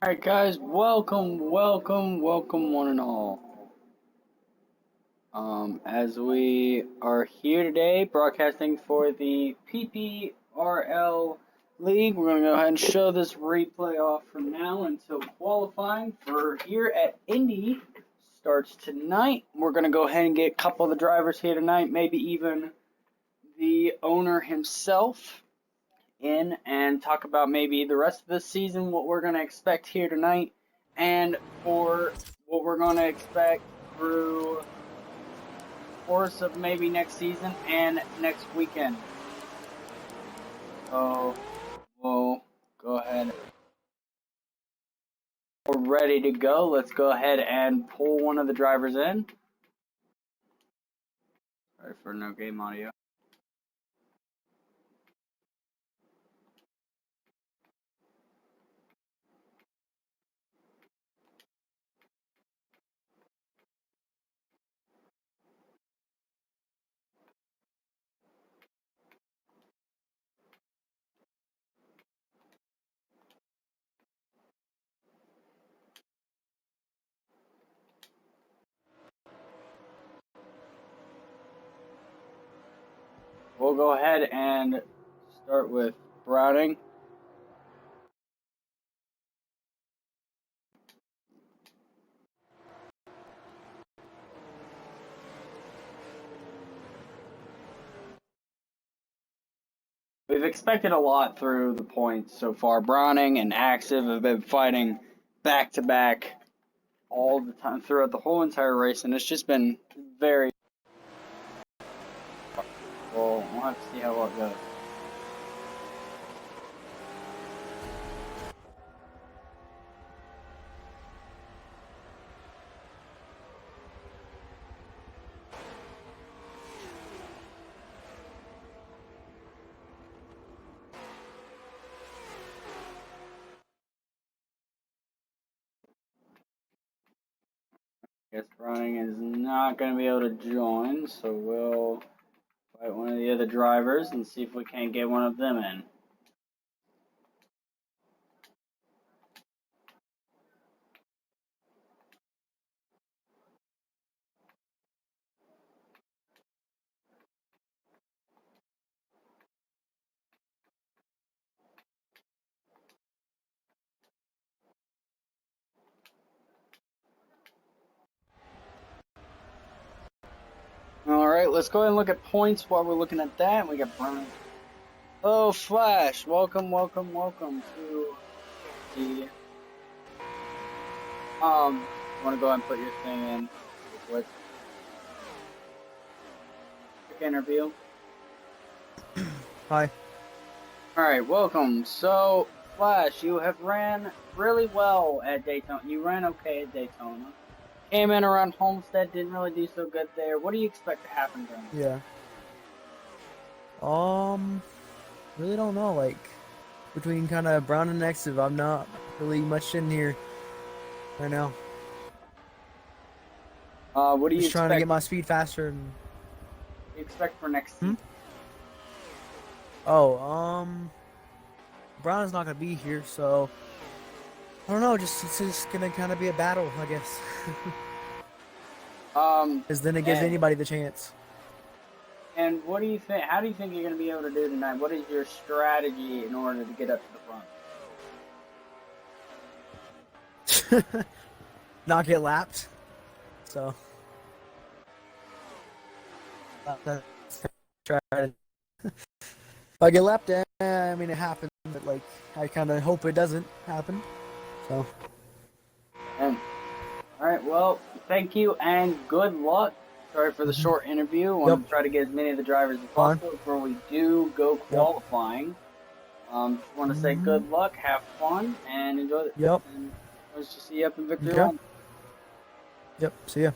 Alright guys, welcome one and all. As we are here today broadcasting for the PPRL League, we're going to go ahead and show this replay off from now until qualifying for here at Indy starts tonight. We're going to go ahead and get a couple of the drivers here tonight, maybe even the owner himself in and talk about maybe the rest of the season, what we're going to expect here tonight, and for what we're going to expect through the course of maybe next season and next weekend. So we'll go ahead. We're ready to go. Let's go ahead and pull one of the drivers in. Sorry for no game audio. We'll go ahead and start with Browning. We've expected a lot through the points so far. Browning and Active have been fighting back-to-back all the time throughout the whole entire race, and it's just been very... Well, we'll have to see how it goes. Guess Browning is not going to be able to join, so we'll fight one of the other drivers and see if we can't get one of them in. Alright, let's go ahead and look at points while we're looking at that. We got Browning. Oh, Flash! Welcome to the... want to go ahead and put your thing in real quick. Quick interview. Hi. Alright, welcome. So, Flash, you have ran really well at Daytona. You ran okay at Daytona. Came in around Homestead, didn't really do so good there. What do you expect to happen during this? Yeah. Really don't know. Like, between kind of Brown and Active, I'm not really much in here right now. What do you Just trying to get my speed faster. And... What do you expect for next season? Oh, Brown is not gonna be here, so I don't know. It's just gonna kind of be a battle, I guess. Because then it gives anybody the chance. And what do you think? How do you think you're going to be able to do tonight? What is your strategy in order to get up to the front? Not get lapped. So. Try to. If I get lapped, I mean it happens, but like I kind of hope it doesn't happen. So. And, all right. Well, thank you and good luck. Sorry for the short interview. I want to try to get as many of the drivers as possible before we do go qualifying. Just want to say good luck, have fun, and enjoy it. Yep. And let's just see you up in Victory Lane. Yep. See ya.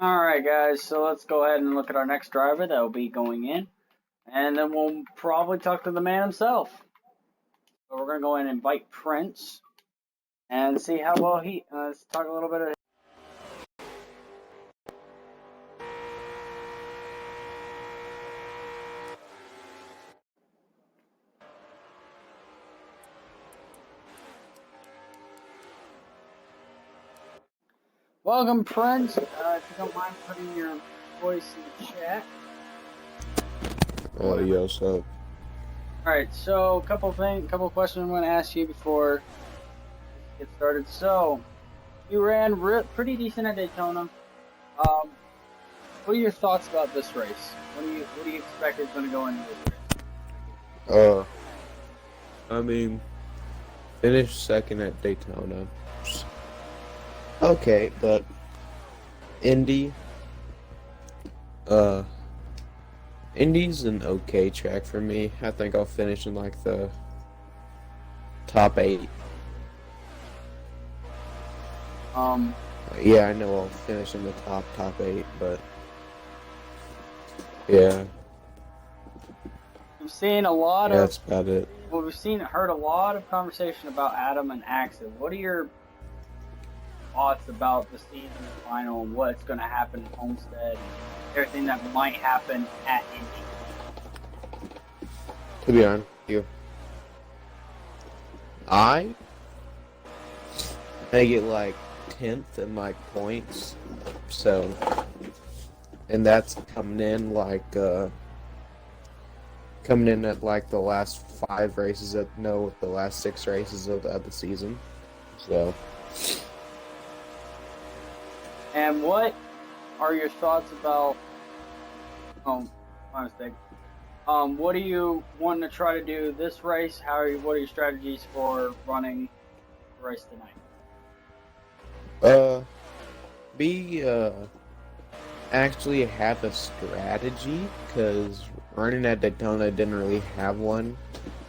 Alright guys, so let's go ahead and look at our next driver that will be going in. And then we'll probably talk to the man himself. So we're going to go in and invite Prince. And see how well let's talk a little bit of Welcome, Prince. If you don't mind putting your voice in the chat. Yeah, what's up? Alright, so a couple questions I'm going to ask you before we get started. So, you ran pretty decent at Daytona. What are your thoughts about this race? What do you expect is going to go into this race? I mean, finished second at Daytona. Okay, but Indy, Indy's an okay track for me. I think I'll finish in like the top 8. Yeah, I know I'll finish in the top 8, but yeah. We've seen a lot of. That's about it. Well, heard a lot of conversation about Adam and Axel. What are your thoughts about the season final and what's going to happen in Homestead, everything that might happen at Indy? To be honest with you, I get like 10th in my points, so, and that's coming in at like the last 5 races the last 6 races of the season, so. And what are your thoughts about? Oh, my mistake. What do you want to try to do this race? What are your strategies for running the race tonight? Actually have a strategy, because running at Daytona didn't really have one.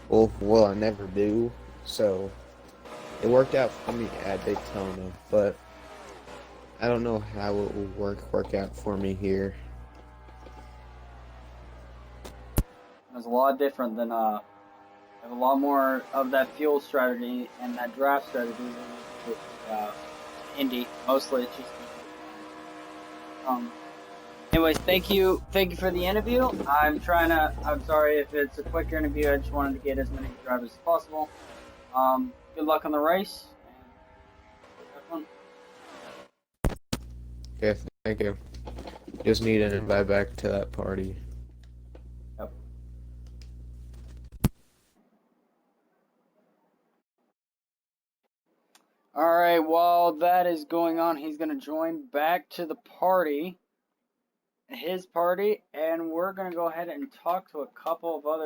Well, I never do, so it worked out for me at Daytona, but I don't know how it will work out for me here. It's a lot different than have a lot more of that fuel strategy and that draft strategy with Indy. Mostly it's just anyways, thank you for the interview. I'm sorry if it's a quick interview. I just wanted to get as many drivers as possible. Good luck on the race. And have fun. Okay, thank you. Just need an invite back to that party. Yep. Alright, while that is going on, he's going to join back to the party. His party, and we're going to go ahead and talk to a couple of other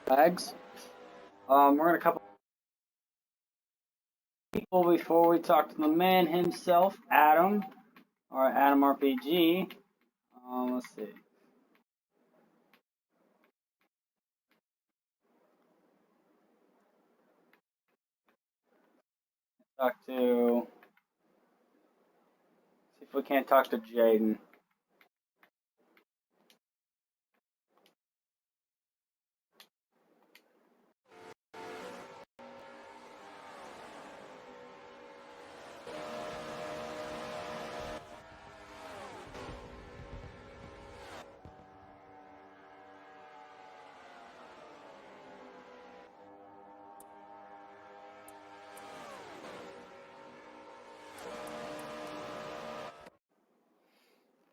flags. We're going to couple people before we talk to the man himself, Adam, or Adam RPG. Let's see. See if we can't talk to Jaden.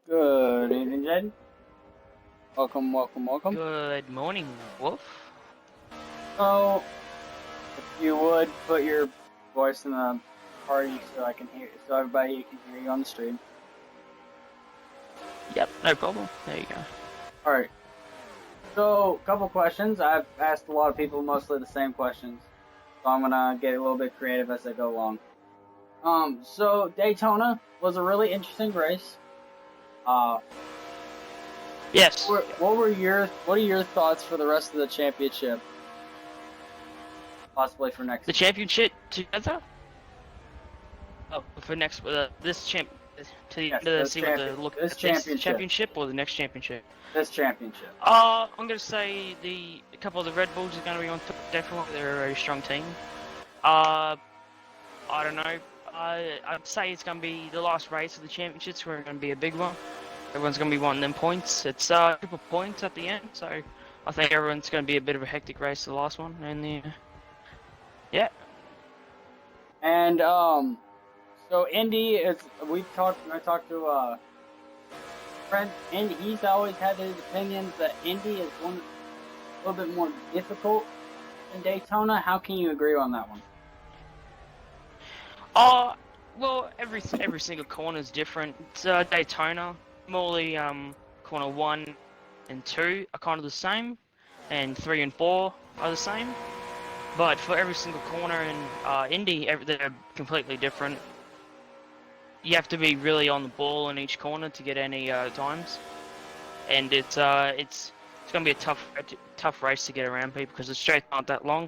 Good evening, Jaden. Welcome. Good morning, Wolf. So, if you would put your voice in the party so everybody can hear you on the stream. Yep, no problem. There you go. Alright. So, couple questions. I've asked a lot of people mostly the same questions. So I'm gonna get a little bit creative as I go along. So Daytona was a really interesting race. Yes. What are your thoughts for the rest of the championship? Possibly for next. The championship together? Oh, for next this champ to Yes, the see what the look this at championship. This championship or the next championship? This championship. I'm gonna say a couple of the Red Bulls are gonna be on top. Definitely, they're a very strong team. I don't know. I'd say it's gonna be the last race of the championships. Where it's gonna be a big one. Everyone's gonna be wanting them points. It's triple points at the end, so I think everyone's gonna be a bit of a hectic race to the last one, and yeah. And So Indy is. I talked to friend, and he's always had his opinions that Indy is a little bit more difficult than Daytona. How can you agree on that one? Well, every single corner is different. Daytona, Morley, corner 1 and 2 are kind of the same, and 3 and 4 are the same. But for every single corner in Indy, they're completely different. You have to be really on the ball in each corner to get any times, and it's gonna be a tough race to get around people because the straights aren't that long,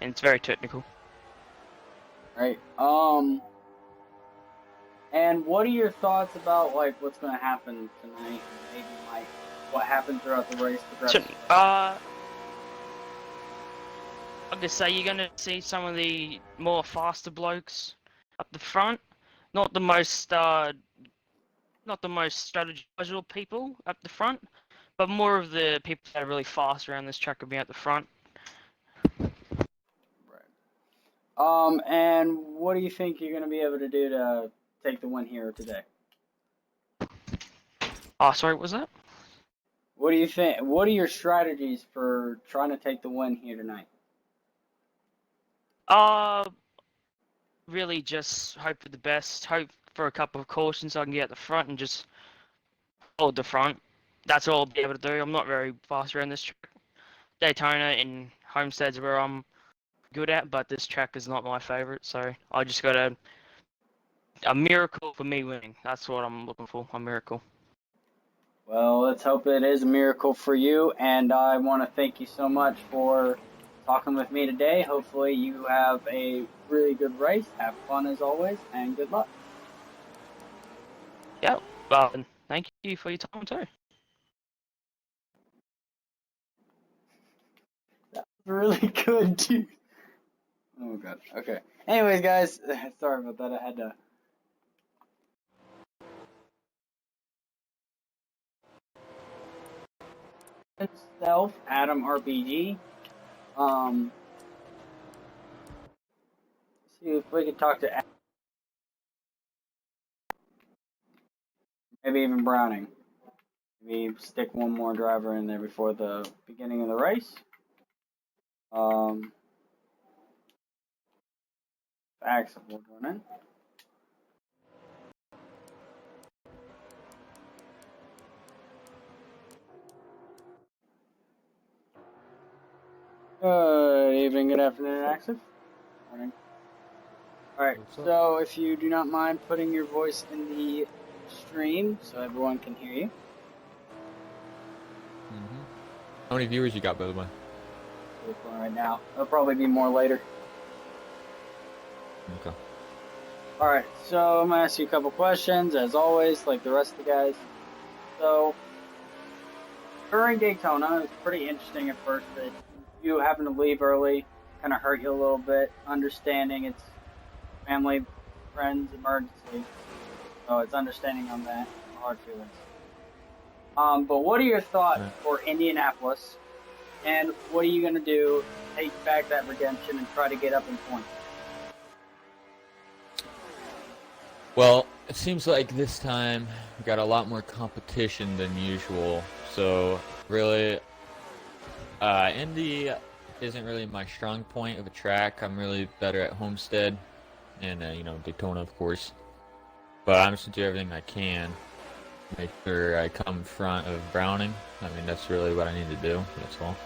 and it's very technical. Right. And what are your thoughts about like what's going to happen tonight? Maybe like what happened throughout the race? I'm gonna say you're gonna see some of the more faster blokes up the front, not the most strategical people up the front, but more of the people that are really fast around this track will be at the front. Right. And what do you think you're going to be able to do to take the win here today? Oh, sorry, what was that? What do you think? What are your strategies for trying to take the win here tonight? Really just hope for the best. Hope for a couple of cautions so I can get at the front and just hold the front. That's all I'll be able to do. I'm not very fast around this track. Daytona and Homestead's where I'm good at, but this track is not my favorite, so I just got a miracle for me winning. That's what I'm looking for, a miracle. Well, let's hope it is a miracle for you, and I want to thank you so much for talking with me today. Hopefully you have a really good race. Have fun as always, and good luck. Yeah, thank you for your time too. That was really good, too. Oh, God. Okay. Anyways, guys, sorry about that. I had to... Self, Adam RPG. See if we could talk to Adam. Maybe even Browning. Maybe stick one more driver in there before the beginning of the race. Axel will run in. Good evening, good afternoon, Axel. Morning. Alright, so if you do not mind putting your voice in the stream so everyone can hear you. How many viewers you got, by the way? Right now. There'll probably be more later. Okay. Alright, so I'm going to ask you a couple questions, as always, like the rest of the guys. So, during Daytona, it was pretty interesting at first that you having to leave early kind of hurt you a little bit, understanding it's family, friends, emergency. So it's understanding on that, hard feelings. But what are your thoughts for Indianapolis, and what are you going to do to take back that redemption and try to get up in points? Well, it seems like this time we got a lot more competition than usual. So really, Indy isn't really my strong point of a track. I'm really better at Homestead and Daytona, of course. But I'm just gonna do everything I can, make sure I come in front of Browning. I mean, that's really what I need to do. That's all.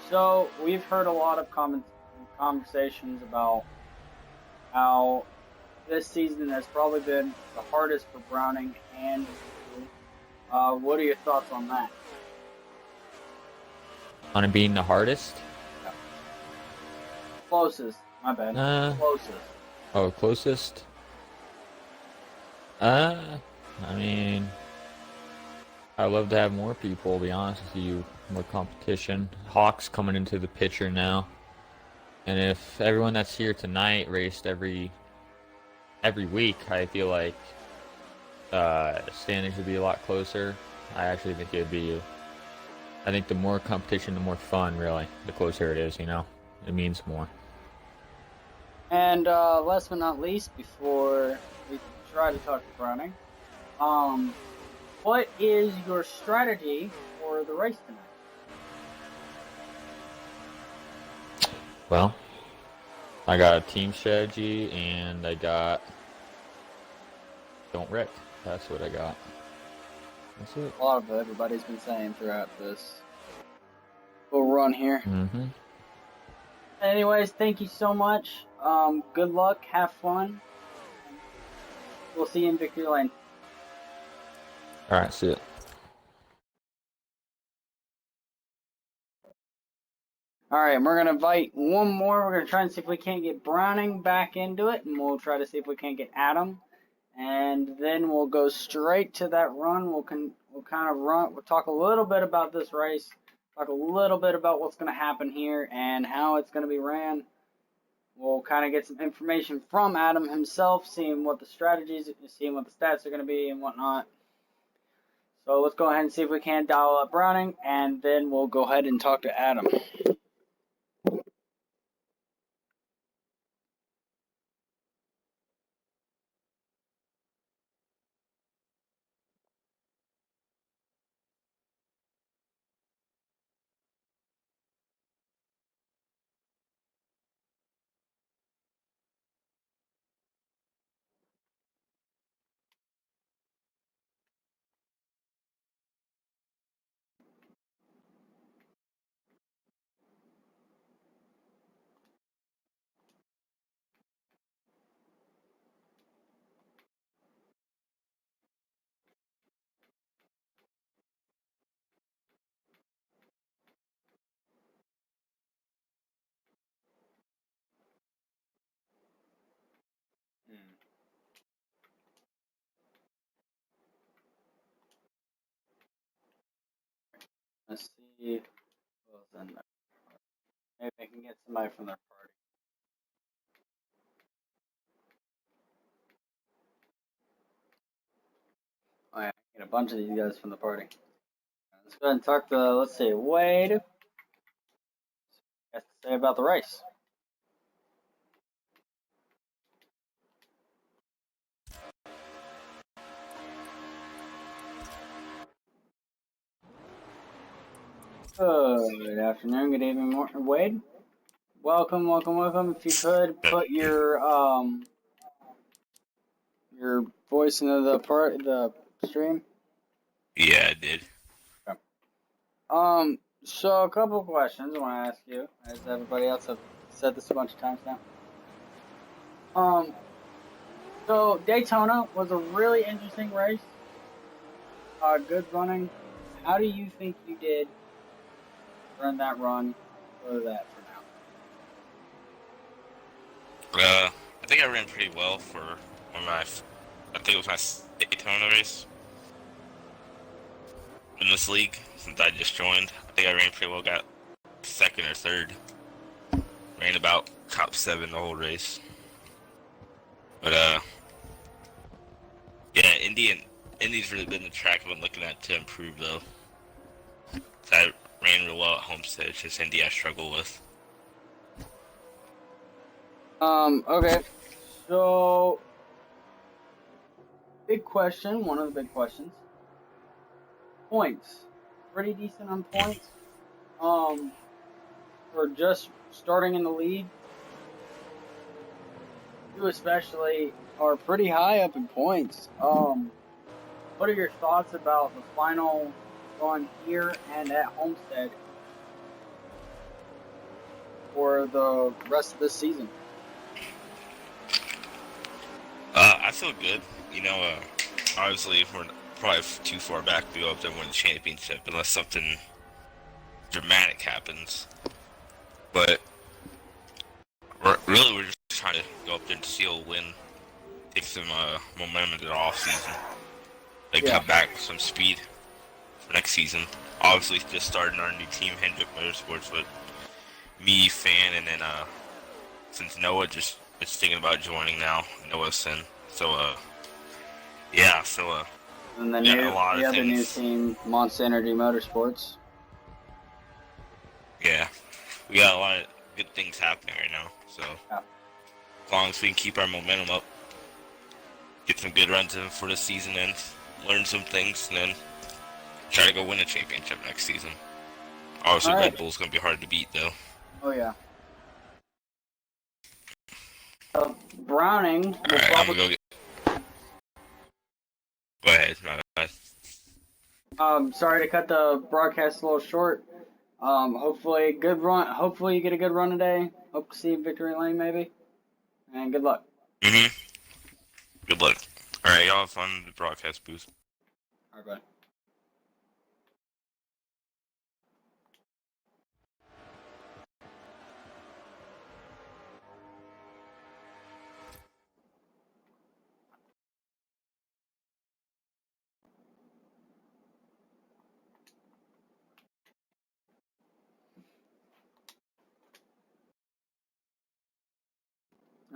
So we've heard a lot of conversations about how this season has probably been the hardest for Browning and what are your thoughts on that? On it being the hardest? Yeah. Closest. My bad. Closest. Oh, closest? I mean, I'd love to have more people, to be honest with you. More competition. Hawk's coming into the picture now. And if everyone that's here tonight raced every week, I feel like standings would be a lot closer. I actually think it would be... I think the more competition, the more fun, really. The closer it is, It means more. And last but not least, before we try to talk to Browning, what is your strategy for the race tonight? Well, I got a team strategy, and I got don't wreck. That's what I got. That's it. A lot of everybody's been saying throughout this little run here. Mm-hmm. Anyways, thank you so much. Good luck. Have fun. We'll see you in Victory Lane. All right, see it. Alright, we're going to invite one more. We're going to try and see if we can't get Browning back into it, and we'll try to see if we can't get Adam. And then we'll go straight to that run. We'll kind of run. We'll talk a little bit about this race, talk a little bit about what's going to happen here and how it's going to be ran. We'll kind of get some information from Adam himself, seeing what the strategies, seeing what the stats are going to be and whatnot. So let's go ahead and see if we can dial up Browning, and then we'll go ahead and talk to Adam. Let's see who else in there. Maybe I can get somebody from their party. Oh yeah, I can get a bunch of these guys from the party. Let's go ahead and talk to, let's see, Wade. What has to say about the race? Good afternoon, good evening, Wade. Welcome, welcome, welcome. If you could put your voice into the stream. Yeah, I did. Okay. So a couple of questions I want to ask you, as everybody else have said this a bunch of times now. So Daytona was a really interesting race. Good running. How do you think you did run that run for that for now? I think I ran pretty well for I think it was my Daytona race in this league since I just joined. I think I ran pretty well, got second or third. Ran about top 7 the whole race. But yeah, Indy's really been the track I've been looking at to improve though. I ran real well at Homestead. It's just Indy I struggle with. Okay. So, big question, one of the big questions. Points. Pretty decent on points. For just starting in the league. You especially are pretty high up in points. What are your thoughts about the final run here and at Homestead for the rest of this season? I feel good. Obviously we're probably too far back to go up there and win the championship unless something dramatic happens. But we're just trying to go up there and steal a win, take some momentum into the off season, come back with some speed for next season. Obviously, just starting our new team, Hendrick Motorsports, with me, Fan, and then since Noah just is thinking about joining now, Noah's in. So yeah, so and then the other new team, Monster Energy Motorsports. Yeah, we got a lot of good things happening right now. So As long as we can keep our momentum up, get some good runs in for the season and learn some things, and then try to go win a championship next season. Obviously, All right. Red Bull's going to be hard to beat, though. Oh, yeah. Browning will Alright, I'm probably... going to go get... Go ahead. My bad. Sorry to cut the broadcast a little short. Hopefully good run. Hopefully you get a good run today. Hope to see you in victory lane maybe. And good luck. Mm-hmm. Good luck. Alright, y'all have fun in the broadcast booth. All right, bye.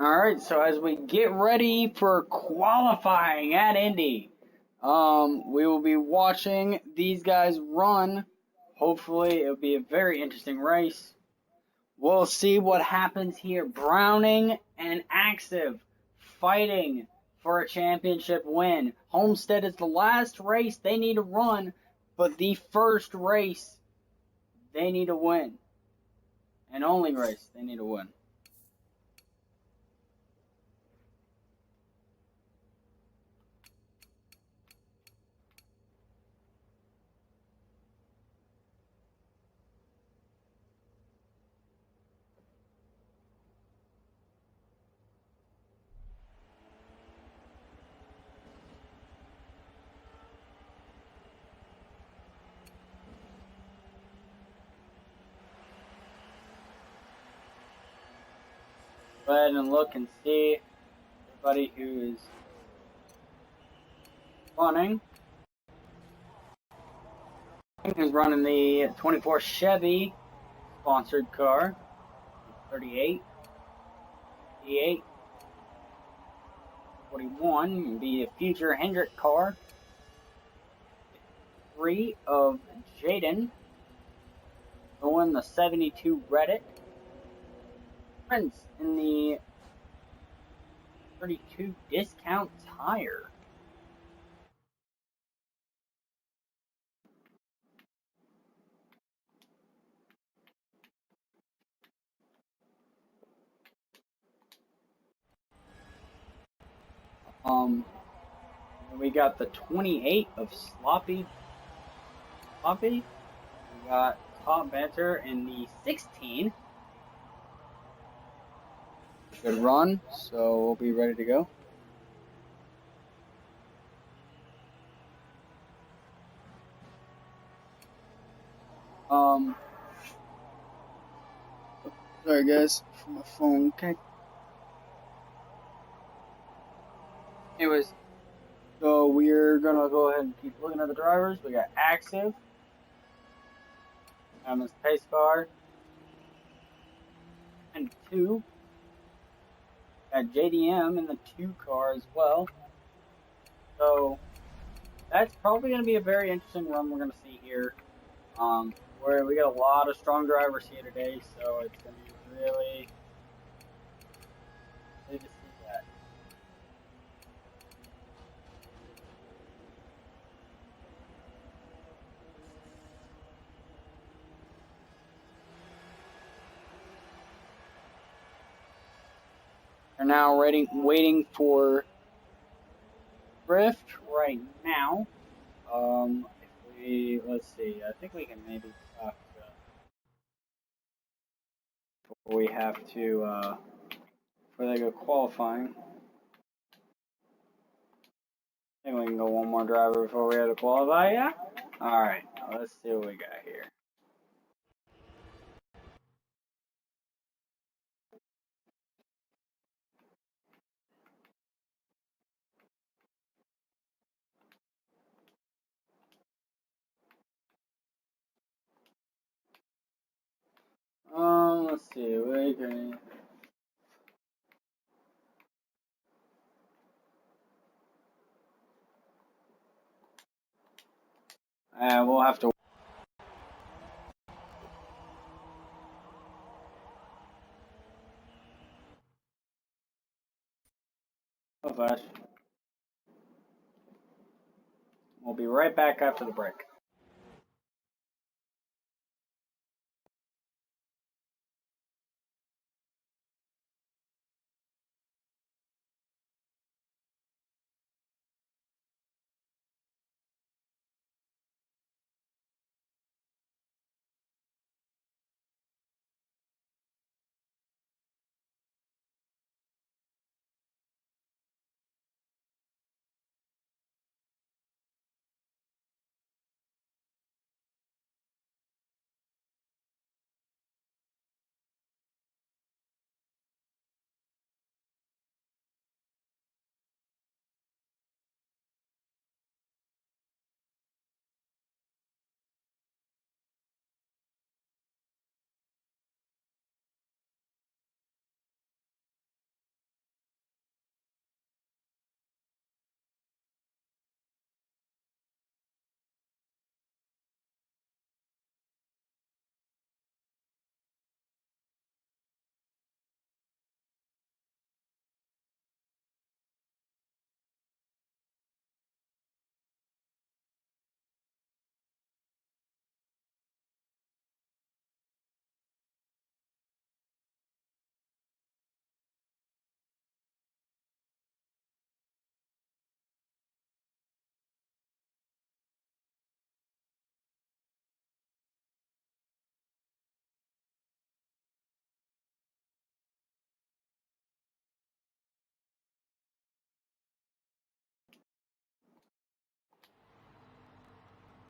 All right, so as we get ready for qualifying at Indy, we will be watching these guys run. Hopefully, it'll be a very interesting race. We'll see what happens here. Browning and Active fighting for a championship win. Homestead is the last race they need to run, but the first race they need to win. And only race they need to win. Go ahead and look and see everybody who is running. Who's running the 24 Chevy sponsored car. 38, 88, 41 will be a future Hendrick car. 3 of Jaden. Going the 72 Reddit. Prince in the 32 discount tire. We got the 28 of Sloppy. We got Top Banter in the 16. Good run, so we'll be ready to go. Sorry guys, for my phone. Okay. Anyways, so we're gonna go ahead and keep looking at the drivers. We got Active, this pace car, and 2. Got JDM in the 2 car as well. So that's probably gonna be a very interesting run we're gonna see here. Where we got a lot of strong drivers here today, so it's gonna be really good to see that. We're now waiting for Drift right now. Let's see. I think we can maybe talk before we have to before they go qualifying. I think we can go one more driver before we have to qualify. Yeah. All right. Let's see what we got here. Let's see. We can. We'll have to. Oh, Flash. We'll be right back after the break.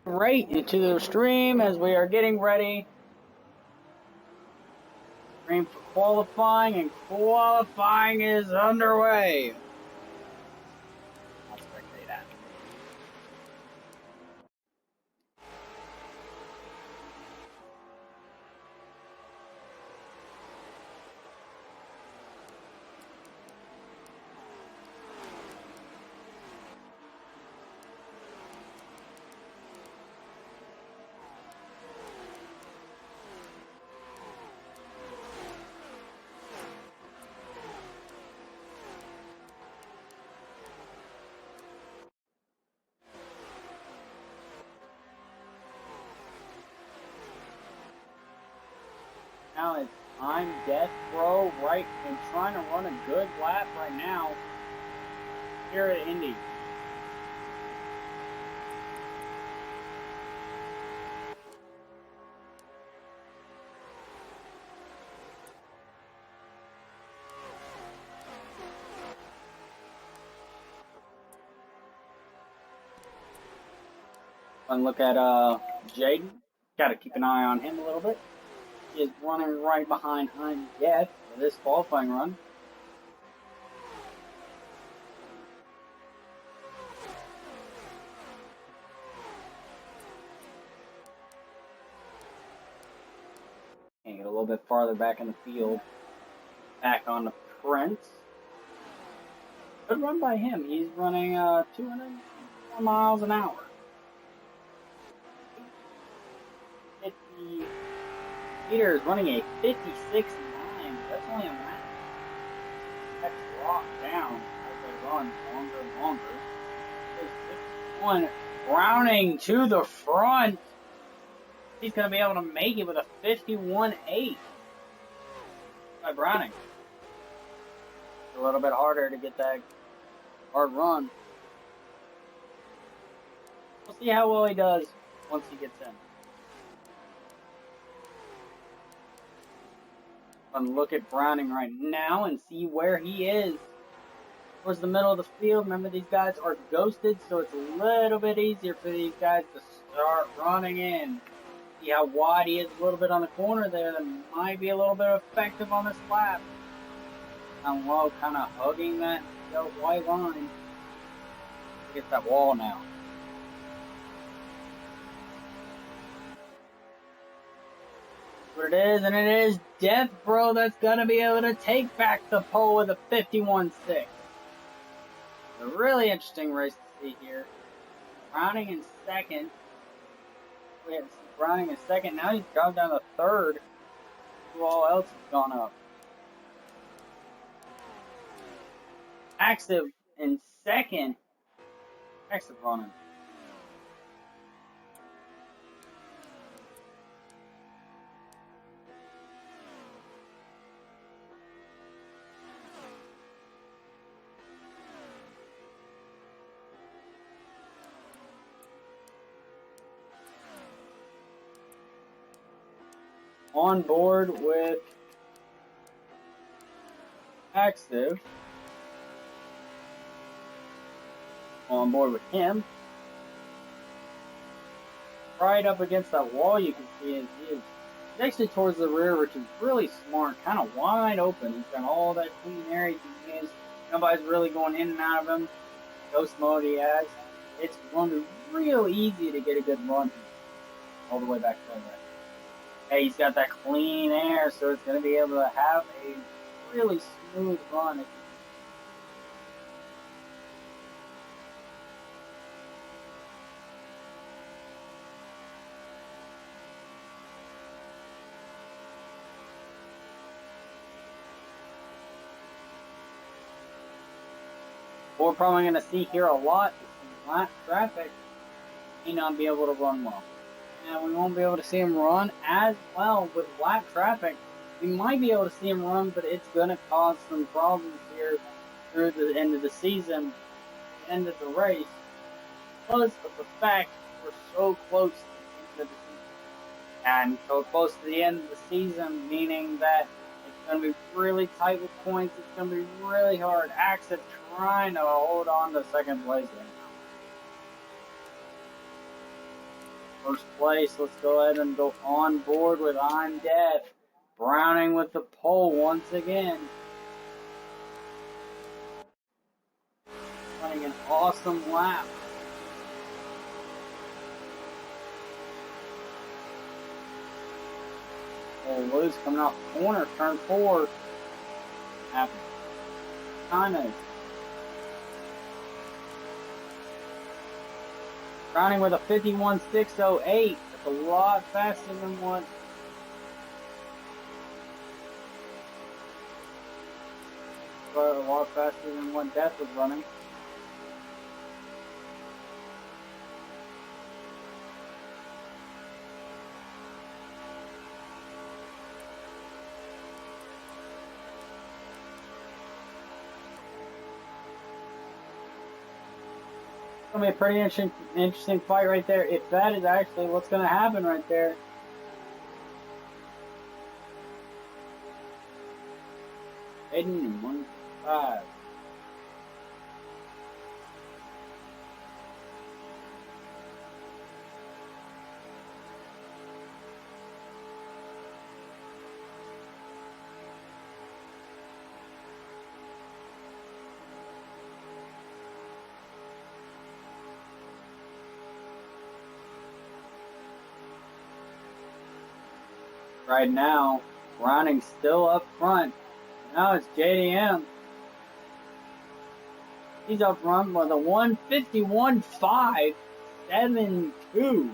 Right into the stream as we are getting ready. Stream for qualifying, and qualifying is underway. I'll spectate that. Now it's I'm Death Row right and trying to run a good lap right now here at Indy. One look at Jaden. Got to keep an eye on him a little bit. He is running right behind I'm Death for this qualifying run. Can get a little bit farther back in the field. Back on the Prince. Good run by him. He's running 204 miles an hour. 50 Peter is running a 56.9. That's only a lap. That's locked down as they run longer and longer. There's 51 Browning to the front. He's going to be able to make it with a 51.8 by Browning. A little bit harder to get that hard run. We'll see how well he does once he gets in. I'm going to look at Browning right now and see where he is. Towards the middle of the field. Remember, these guys are ghosted, so it's a little bit easier for these guys to start running in. See how wide he is a little bit on the corner there. That might be a little bit effective on this lap. I'm low, kind of hugging that white line. Get that wall now. What it is, and it is Death Bro that's gonna be able to take back the pole with a 51.6. A really interesting race to see here. Browning in second. We have Browning in second. Now he's dropped down to third. Who all else has gone up? Active in second. Exit running. On board with Active. On board with him. Right up against that wall, you can see it. He's actually towards the rear, which is really smart, kind of wide open. He's got all that clean air he can use. Nobody's really going in and out of him. Ghost mode he has. It's going to be real easy to get a good run all the way back to that. Hey, he's got that clean air, so it's going to be able to have a really smooth run. What we're probably going to see here a lot is some lap traffic may not be able to run well. And we won't be able to see him run as well with lap traffic. We might be able to see him run, but it's going to cause some problems here through the end of the season, the end of the race, because of the fact we're so close to the end of the season. And so close to the end of the season, meaning that it's going to be really tight with points. It's going to be really hard. Access trying to hold on to second place right now. First place, let's go ahead and go on board with I'm Deaf. Browning with the pole once again. Running an awesome lap. Oh, loose coming off the corner, turn 4. Happens. Kind of. Browning with a 51.608. That's a lot faster than what. But a lot faster than what Death was running. It's going to be a pretty interesting fight right there. If that is actually what's going to happen right there. Aiden in 1-5. Right now, Browning's still up front. Now it's JDM. He's up front with a 151.572.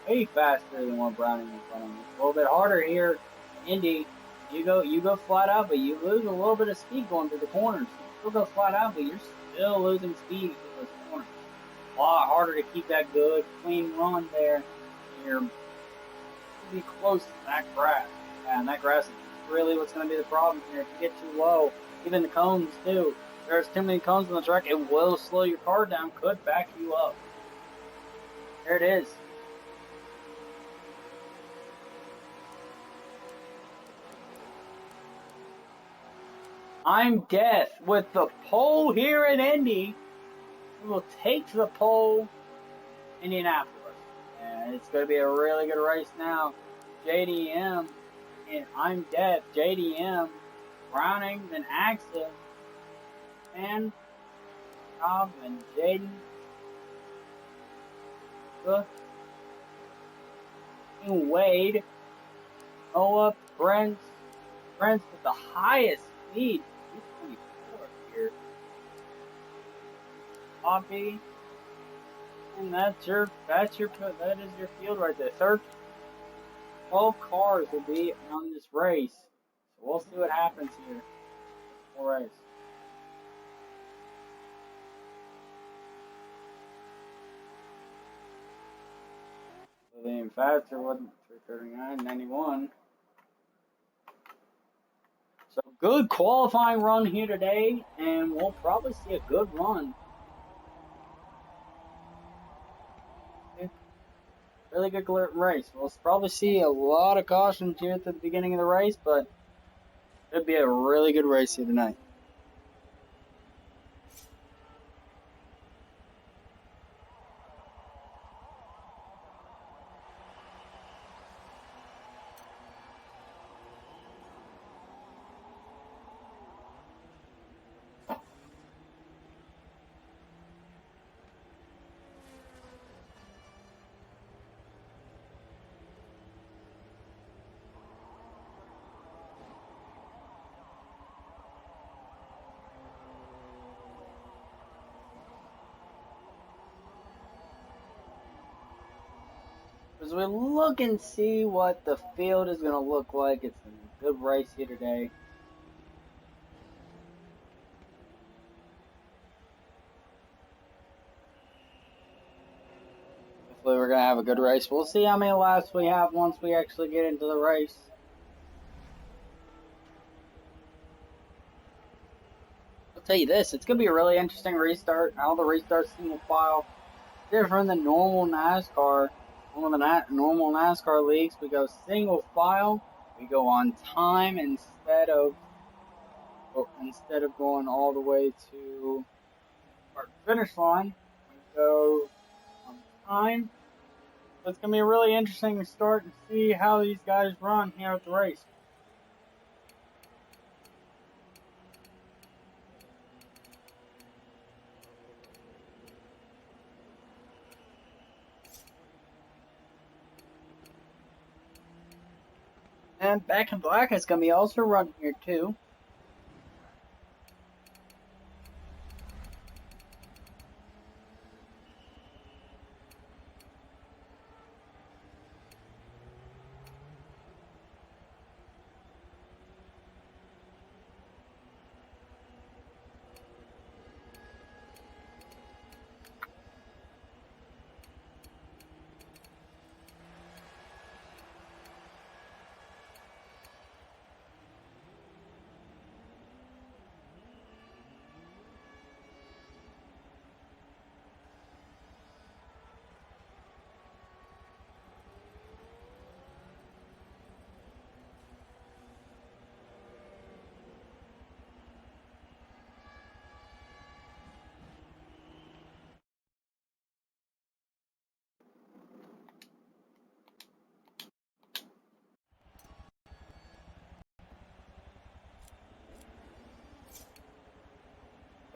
Way faster than what Browning is running. It's a little bit harder here. Indy, you go flat out, but you lose a little bit of speed going through the corners. You still go flat out, but you're still losing speed through those corners. A lot harder to keep that good, clean run there. You're be close to that grass. And that grass is really what's going to be the problem here. If you get too low, even the cones too. If there's too many cones on the track, it will slow your car down, could back you up. There it is. I'm Death with the pole here in Indy. We will take the pole, Indianapolis. And it's going to be a really good race now. JDM and I'm Death. JDM, Browning, then Axel, and Cobb and Jaden. Wade, Noah, Brent with the highest speed. 224 here. Poppy. And that is your field right there. 12 cars will be on this race. So we'll see what happens here. Race. being faster, wasn't 3:39.91. So good qualifying run here today, and we'll probably see a good run. Really good race. We'll probably see a lot of cautions here at the beginning of the race, but it'll be a really good race here tonight. As we look and see what the field is going to look like, it's a good race here today. Hopefully we're going to have a good race. We'll see how many laps we have once we actually get into the race. I'll tell you this, it's going to be a really interesting restart. How the restart single file, different than normal NASCAR. One of the normal NASCAR leagues, we go single file. We go on time instead of going all the way to our finish line. We go on time. So it's going to be really interesting to start and see how these guys run here at the race. And Back in Black is going to be also running here too.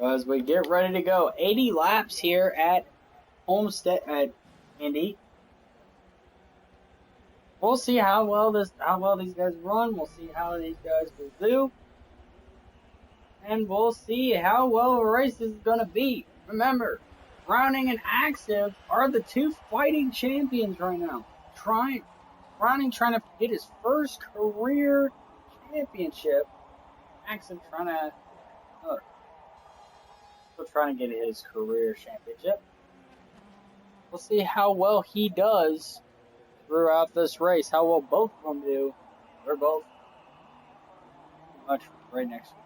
As we get ready to go, 80 laps here at Homestead at Indy. We'll see how well these guys run. We'll see how these guys will do, and we'll see how well the race is gonna be. Remember, Browning and Active are the two fighting champions right now. Browning trying to get his first career championship. Active still trying to get his career championship. We'll see how well he does throughout this race, how well both of them do. They're both pretty much right next to each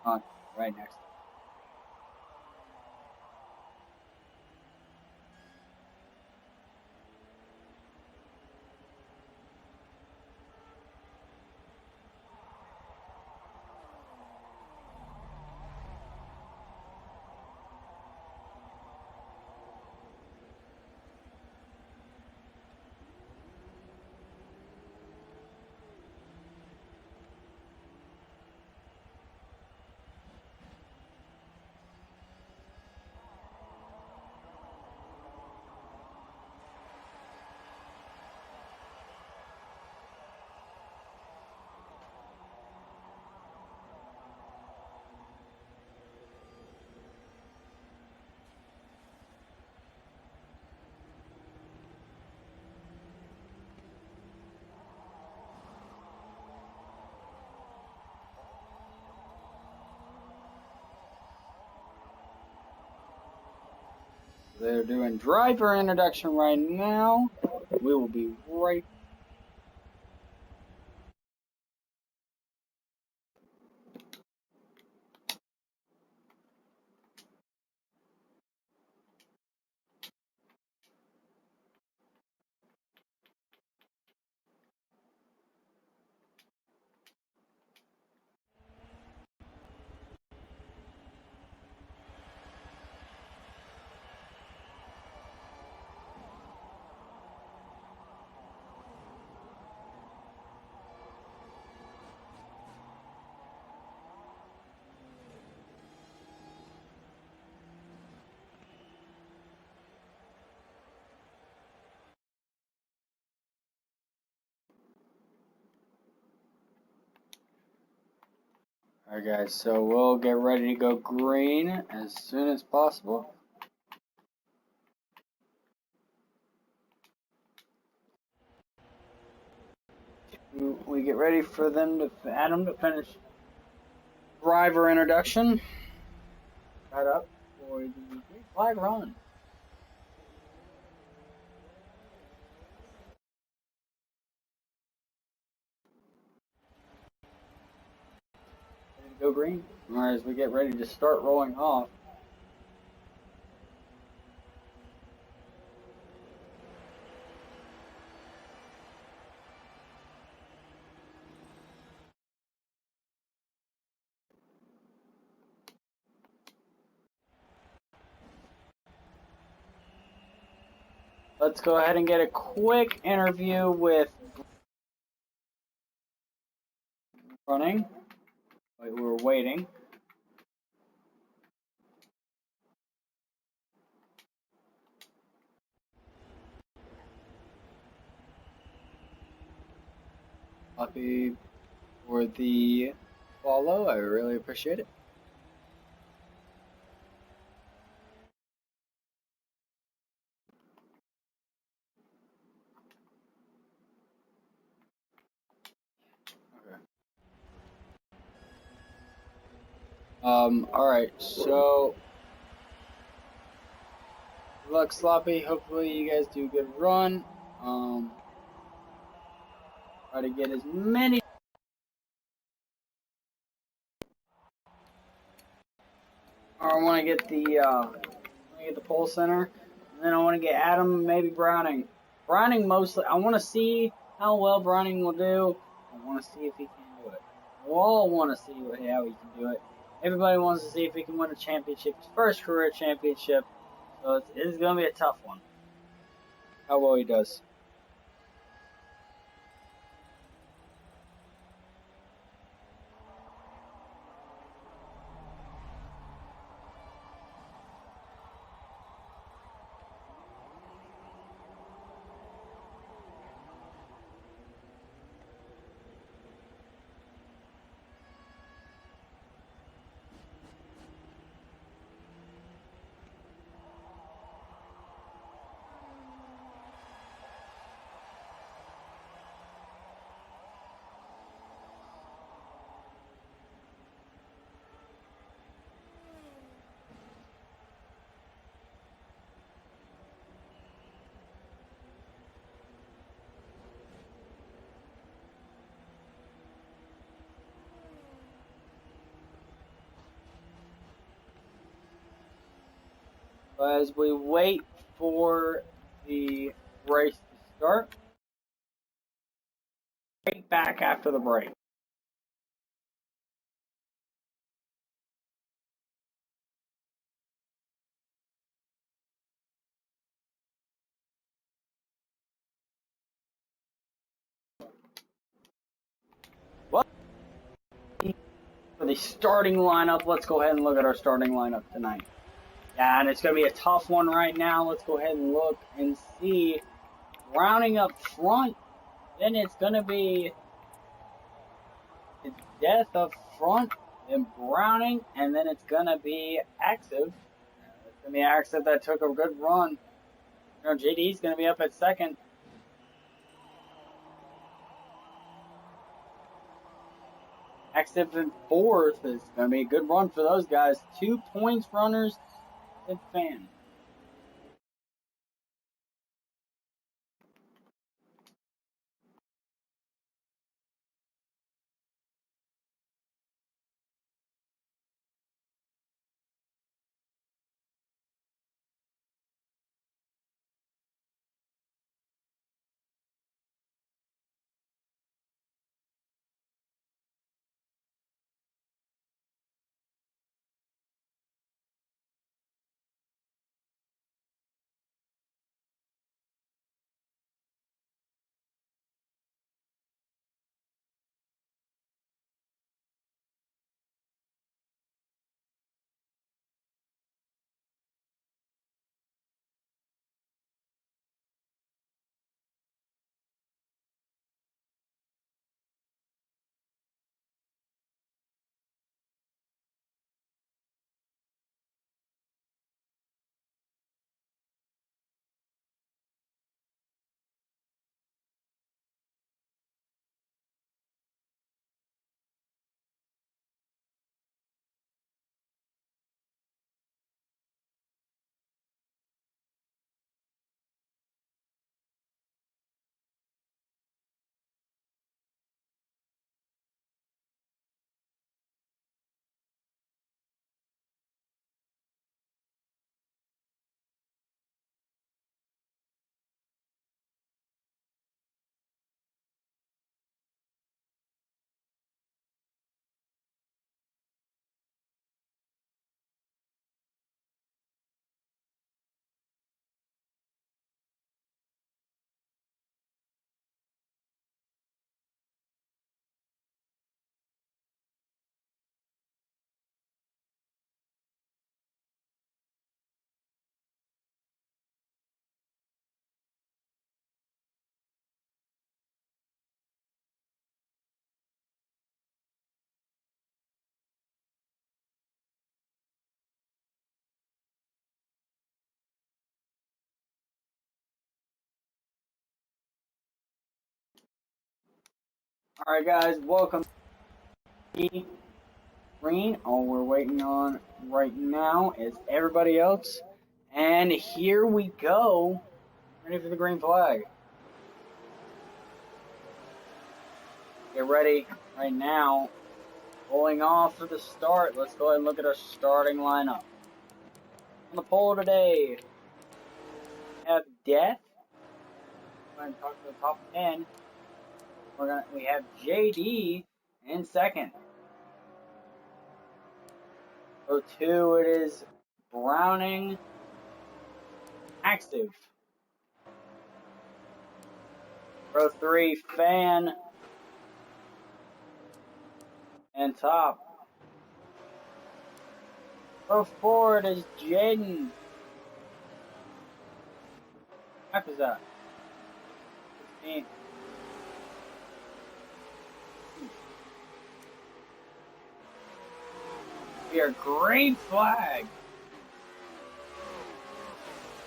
other. Right next to each other. They're doing driver introduction right now. We will be right. Alright guys, so we'll get ready to go green as soon as possible. We get ready for Adam to finish driver introduction. Right up for the green flag run. Go green. Alright, as we get ready to start rolling off. Let's go ahead and get a quick interview with running. We're waiting. Happy for the follow. I really appreciate it. Alright, so good luck, Sloppy. Hopefully you guys do a good run. Try to get as many. I want to get the pole center, and then I want to get Adam, maybe Browning. Browning mostly. I want to see how well Browning will do. I want to see if he can do it. We all want to see how he can do it. Everybody wants to see if he can win a championship, his first career championship. So it's going to be a tough one. How well he does. As we wait for the race to start, right back after the break. Well, for the starting lineup, let's go ahead and look at our starting lineup tonight. Yeah, and it's going to be a tough one right now. Let's go ahead and look and see. Rounding up front, then it's going to be Death up front, then Browning, and then it's going to be Active. It's going to be Active that took a good run. You know, JD's going to be up at second. Active in fourth is going to be a good run for those guys. 2 points runners and Fan. Alright guys, welcome to green. All we're waiting on right now is everybody else. And here we go. Ready for the green flag. Get ready right now. Pulling off for the start. Let's go ahead and look at our starting lineup. On the pole today, we have Death. We're going to talk to the top 10. We have JD in second. Row 2, it is Browning, Active. Row 3, Fan, and Top. Row 4, it is Jaden. What is that? 16. We are green flag.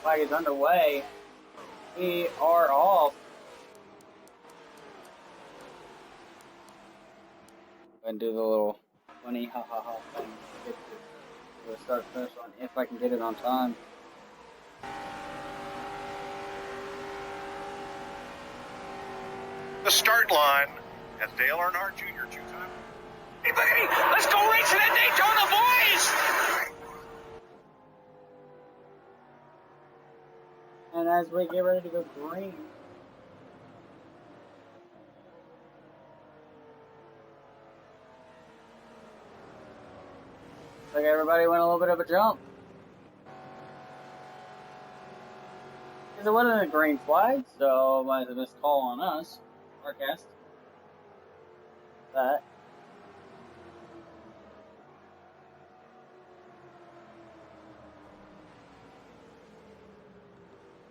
Flag is underway. We are off. And do the little funny ha ha ha thing. Get to the start finish line if I can get it on time. The start line has Dale Earnhardt Jr. two-time. Hey, Boogity, let's go racing at Daytona, boys! And as we get ready to go green, looks like everybody went a little bit of a jump. Because it wasn't a green flag, so might have missed call on us. Forecast. That.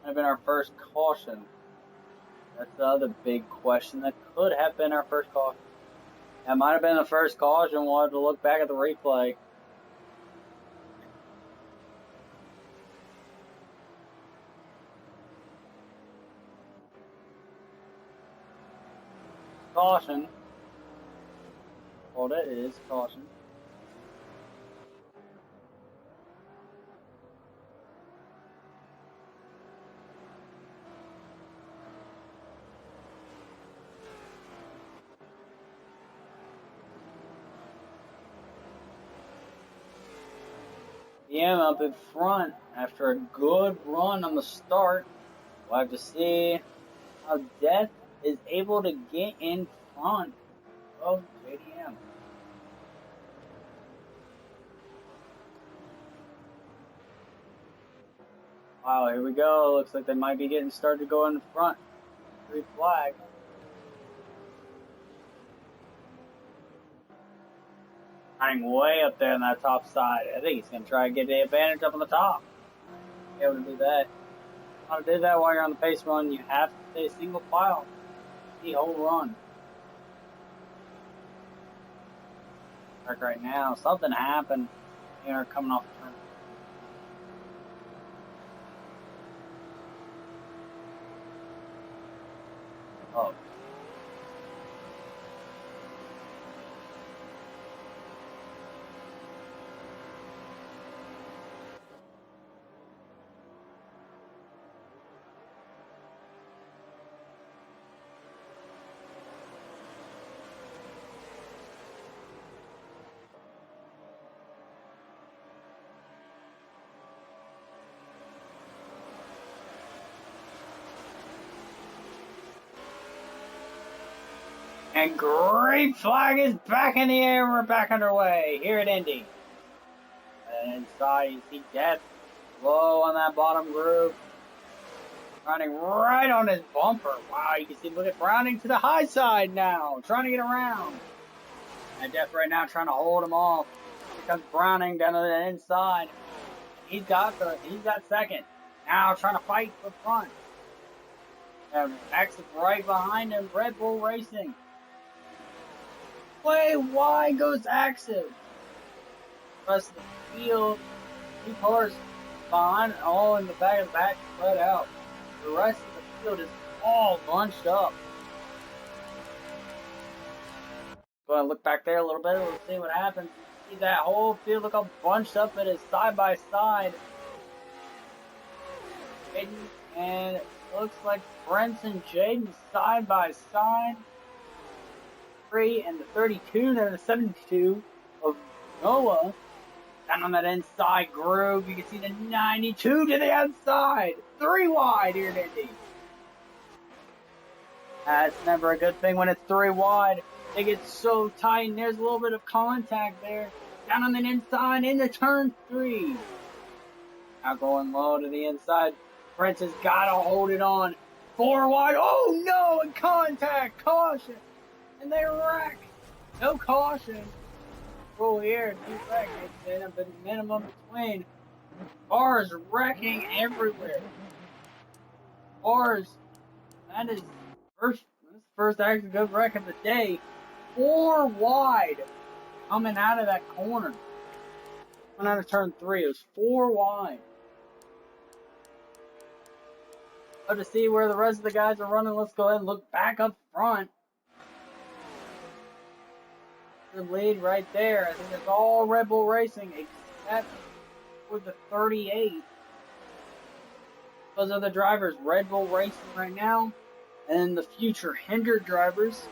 Might have been our first caution. That's the other big question. That could have been our first caution. That might have been the first caution. We'll have to look back at the replay. Caution. Well, that is caution. PM up in front after a good run on the start. We'll have to see how Death is able to get in front of JDM. Wow, here we go. Looks like they might be getting started to go in front. Green flag. Hanging way up there on that top side. I think he's going to try and get the advantage up on the top. Be able to do that. How to do that while you're on the pace run, you have to stay single file the whole run. Like right now, something happened here coming off the turn. Oh. And green flag is back in the air. We're back underway here at Indy. And inside, you see Death low on that bottom groove. Running right on his bumper. Wow, you can see, look at Browning to the high side now. Trying to get around. And Death right now trying to hold him off. Here comes Browning down to the inside. He's got second. Now trying to fight for front. And Exit right behind him. Red Bull Racing. Way wide goes Active. The rest of the field, 2 cars behind, all in the back of the back, spread out. The rest of the field is all bunched up. Go ahead and look back there a little bit. Let's see what happens. See that whole field look all bunched up. It is side by side. And it looks like Brent and Jaden side by side. 3 and the 32, then the 72 of Noah. Down on that inside groove, you can see the 92 to the outside. 3 wide here at Indy. That's never a good thing when it's 3 wide. They get so tight, and there's a little bit of contact there. Down on the inside into turn 3. Now going low to the inside. Prince has got to hold it on. 4 wide. Oh no! And contact! Caution! And they wreck. No caution. Rule here. 2 wreck. It's a minimum between. Cars wrecking everywhere. Cars. That is first actually good wreck of the day. 4 wide coming out of that corner. Coming out of turn 3. It was 4 wide. So to see where the rest of the guys are running, let's go ahead and look back up front. The lead right there. I think it's all Red Bull Racing except for the 38. Those are the drivers. Red Bull Racing right now. And the future Hinder drivers.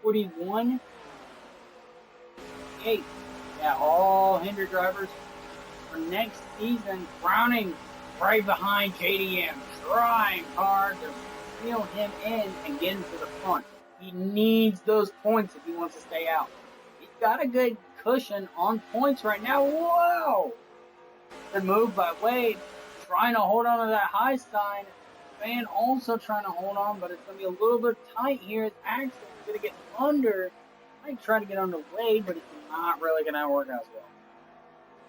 41. 8. Yeah, all Hinder drivers for next season. Browning right behind JDM. Trying hard to reel him in and get him to the front. He needs those points if he wants to stay out. He's got a good cushion on points right now. Whoa! Good move by Wade. Trying to hold on to that high sign. Van also trying to hold on, but it's going to be a little bit tight here. Axel's going to get under. Might try to get under Wade, but it's not really going to work out as well.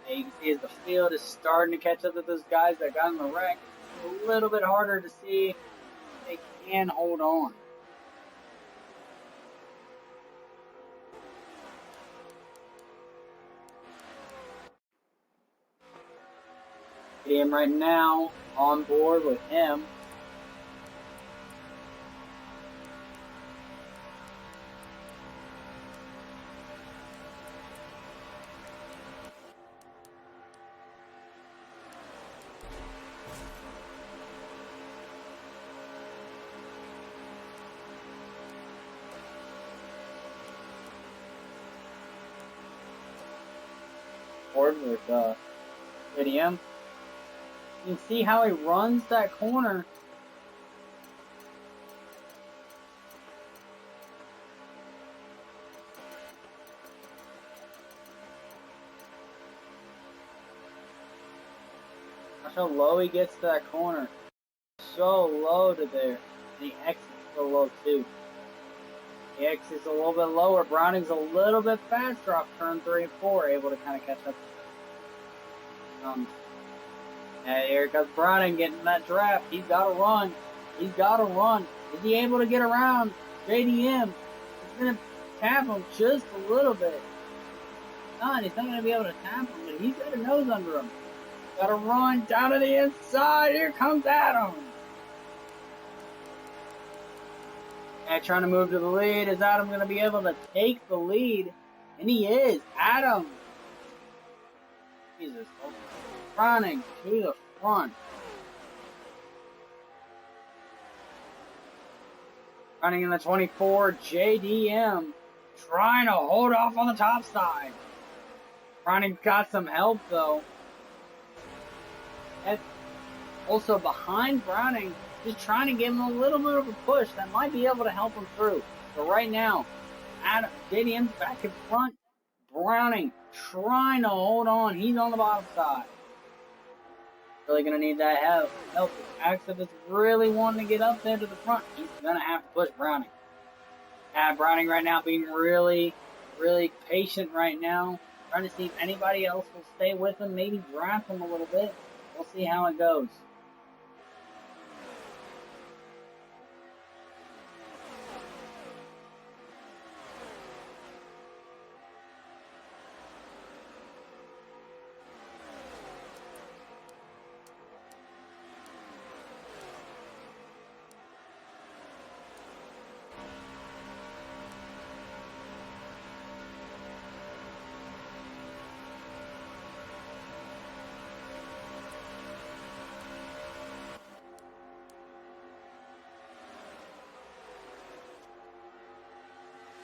And you can see as the field is starting to catch up to those guys that got in the wreck. It's a little bit harder to see if they can hold on. Him right now on board with him. Board with JDM. You can see how he runs that corner. Watch how low he gets to that corner. So low to there. And the exit's so low too. The exit's a little bit lower. Browning's a little bit faster off turn 3 and 4, able to kind of catch up. And here comes Browning getting that draft. He's got to run. He's got to run. Is he able to get around JDM? He's going to tap him just a little bit. He's not going to be able to tap him, but he's got a nose under him. Got to run down to the inside. Here comes Adam. And trying to move to the lead. Is Adam going to be able to take the lead? And he is. Adam. Jesus. Browning to the front. Running in the 24, JDM trying to hold off on the top side. Browning's got some help though. And also behind Browning, just trying to give him a little bit of a push that might be able to help him through. But right now, JDM's back in front. Browning trying to hold on. He's on the bottom side. Really going to need that help. If Axel is really wanting to get up there to the front, he's going to have to push Browning. Browning right now being really, really patient right now. Trying to see if anybody else will stay with him, maybe draft him a little bit. We'll see how it goes.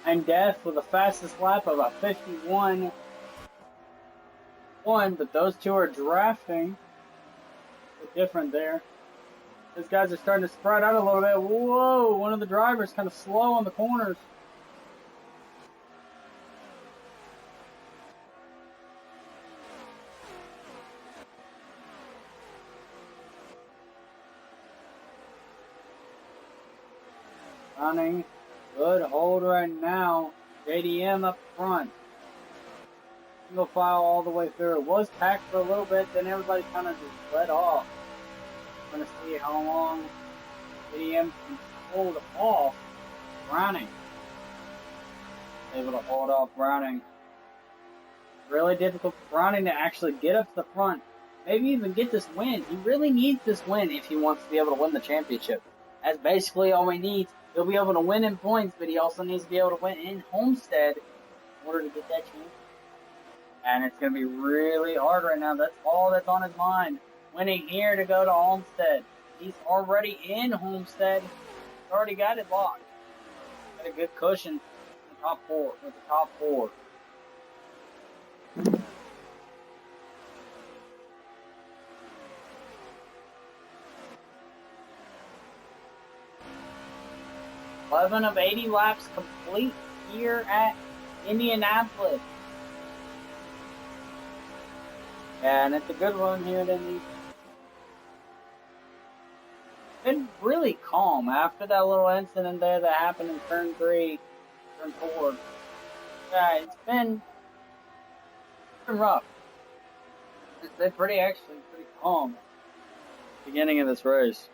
and Death with the fastest lap of a 51-1, but those two are drafting. It's different there. These guys are starting to spread out a little bit. Whoa, one of the drivers kind of slow on the corners. Running, good hold right now. JDM up front. Single file all the way through. It was packed for a little bit, then everybody kind of just let off. We're going to see how long JDM can hold off Browning. Able to hold off Browning. Really difficult for Browning to actually get up to the front. Maybe even get this win. He really needs this win if he wants to be able to win the championship. That's basically all he needs. He'll be able to win in points, but he also needs to be able to win in Homestead in order to get that chance. And it's going to be really hard right now. That's all that's on his mind. Winning here to go to Homestead. He's already in Homestead. He's already got it locked. Got a good cushion in the top four. With the top four. $11 of 80 laps complete here at Indianapolis. And it's a good run here at Indy. Been really calm after that little incident there that happened in turn 3, turn 4. Yeah, it's been rough. It's been pretty calm at the beginning of this race.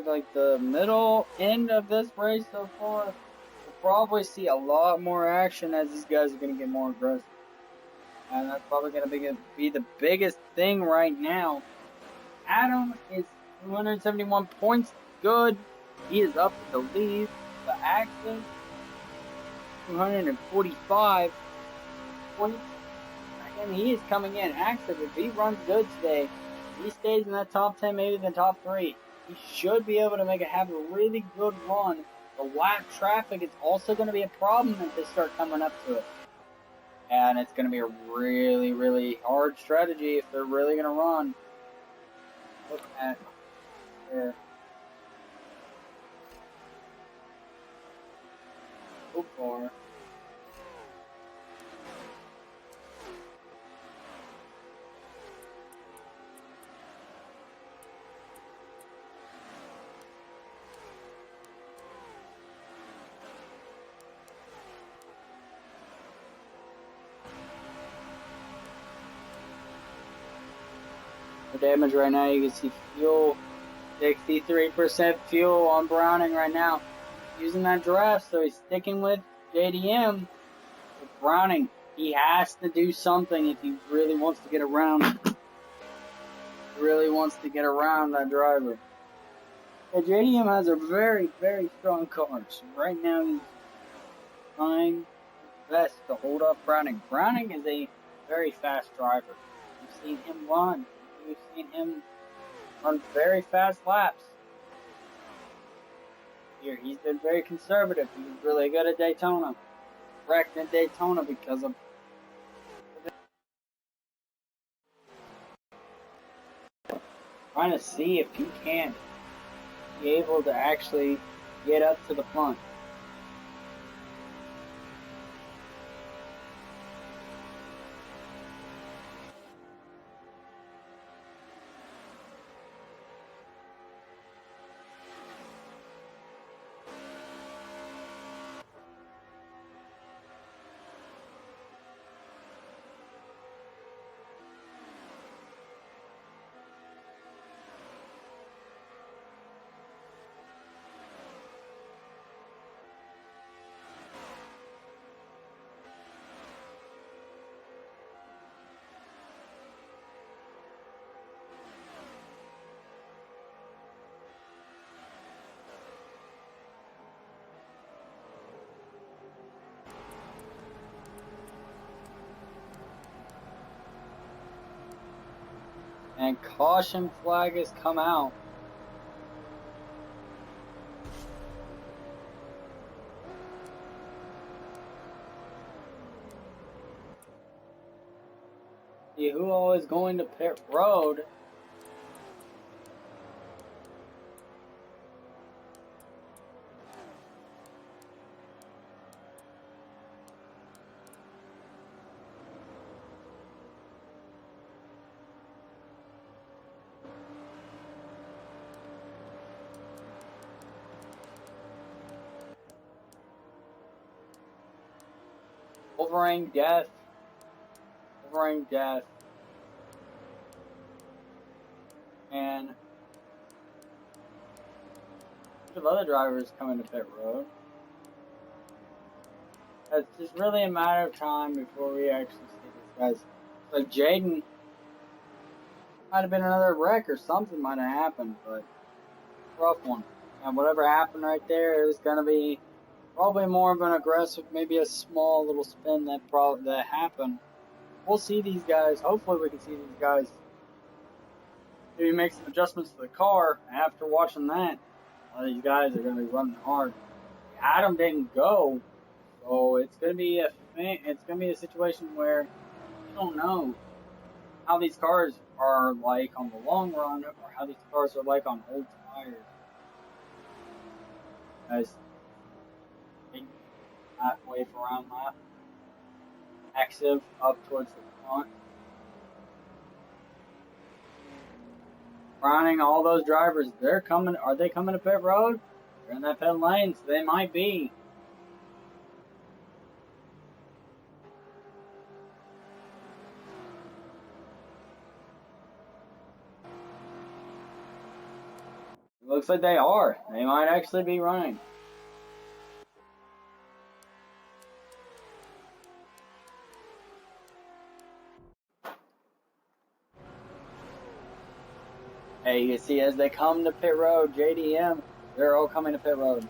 Like the middle end of this race so far, we'll probably see a lot more action as these guys are going to get more aggressive. And that's probably going to be the biggest thing right now. Adam is 271 points. Good. He is up in the lead. The Axel, 245 points. And he is coming in. Axel, if he runs good today, he stays in that top 10, maybe the top 3. He should be able to have a really good run. The lap traffic is also going to be a problem if they start coming up to it. And it's going to be a really, really hard strategy if they're really going to run. Look at there. So far. The damage right now, you can see fuel, 63% fuel on Browning right now. Using that draft, so he's sticking with JDM. With Browning, he has to do something if he really wants to get around. That driver. Yeah, JDM has a very, very strong car. So right now he's trying his best to hold up Browning. Browning is a very fast driver. You've seen him run. We've seen him run very fast laps. Here, he's been very conservative. He was really good at Daytona. Wrecked in Daytona because of trying to see if he can't be able to actually get up to the front. And caution flag has come out. all is going to pit road. Wolverine death. Wolverine death. And a bunch of other drivers coming to pit road. It's just really a matter of time before we actually see these guys. Like Jaden might have been another wreck or something might have happened, but rough one. And whatever happened right there, it was gonna be probably more of an aggressive, maybe a small little spin that happened. We'll see these guys. Hopefully, we can see these guys. Maybe make some adjustments to the car. After watching that, these guys are going to be running hard. Adam didn't go, so it's going to be a situation where you don't know how these cars are like on the long run, or how these cars are like on old tires. Guys, wave around lap. Active up towards the front. Browning, all those drivers, they're coming. Are they coming to pit road? They're in that pit lane, so they might be. It looks like they are. They might actually be running. Hey, you can see as they come to pit road, JDM, they're all coming to pit road.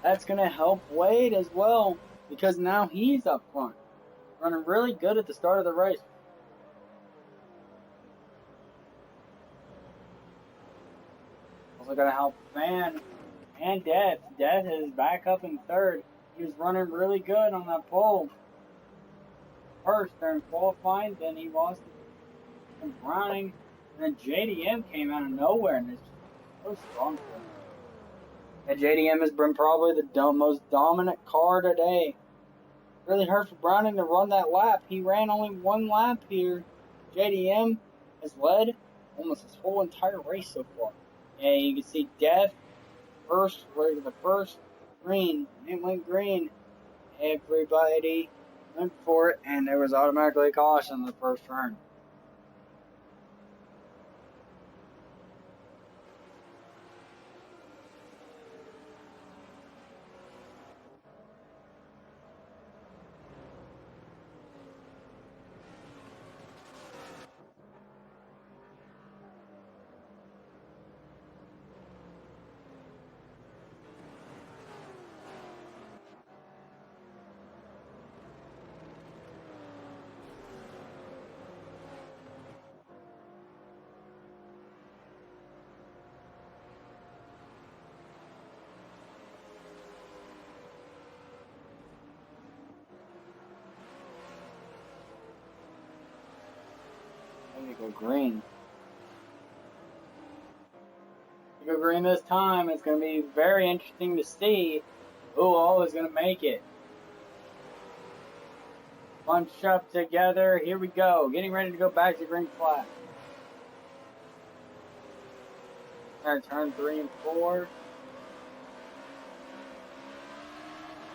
That's going to help Wade as well, because now he's up front. Running really good at the start of the race. Also going to help Van and Death. Death is back up in third. He was running really good on that pole. First during qualifying, then he lost in Browning, and then JDM came out of nowhere and is so strong for him. And JDM has been probably the most dominant car today. Really hurt for Browning to run that lap. He ran only one lap here. JDM has led almost his whole entire race so far. And you can see Death first, right to the first green. It went green. Everybody went for it, and there was automatically a caution in the first turn. Go green. Go green this time. It's going to be very interesting to see who all is going to make it. Bunch up together. Here we go. Getting ready to go back to green flag. Turn 3 and 4.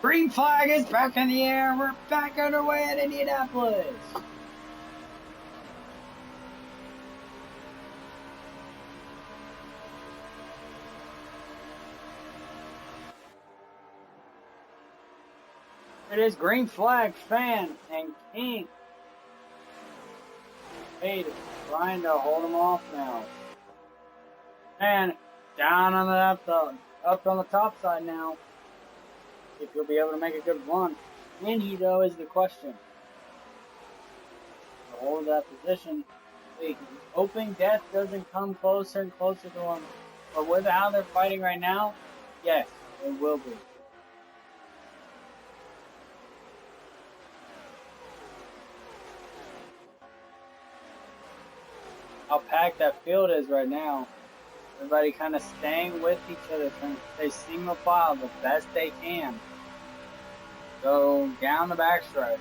Green flag is back in the air. We're back underway at Indianapolis. It is green flag, Fan, and King. Wade trying to hold him off now. And down on the up on the top side now. If he'll be able to make a good run. Can he, though, is the question. To hold that position. Hoping Death doesn't come closer and closer to him. But with how they're fighting right now, yes, it will be. how packed that field is right now. Everybody kind of staying with each other, trying to stay single file the best they can. Go down the backstretch.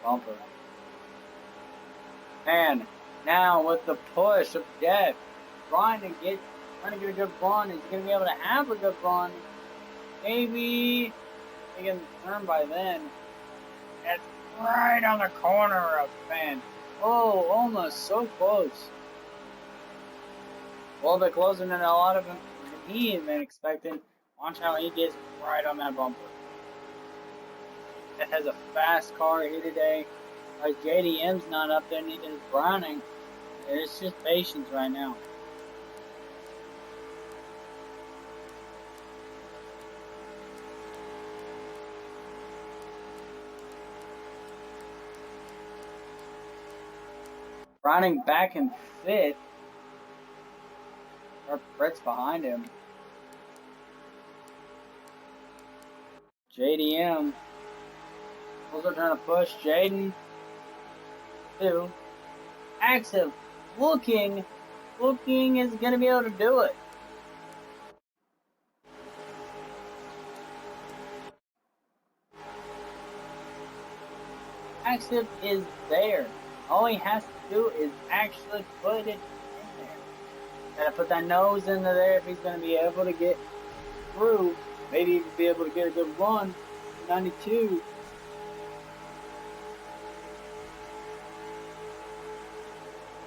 Bumper. And now with the push of Jeff, trying to get a good run. Is he gonna be able to have a good run? Maybe he can turn by then. It's right on the corner of Finn. Oh, almost so close. A little bit closer than a lot of him he had been expecting. Watch how he gets right on that bumper. That has a fast car here today. Like JDM's not up there, neither is Browning. It's just patience right now. Browning back in fifth. Brett's behind him. JDM. Also trying to push Jaden. Two. Axel looking is going to be able to do it. Axel is there. All he has to do is actually put it in there. Gotta put that nose into there if he's going to be able to get through. Maybe even be able to get a good run. 92.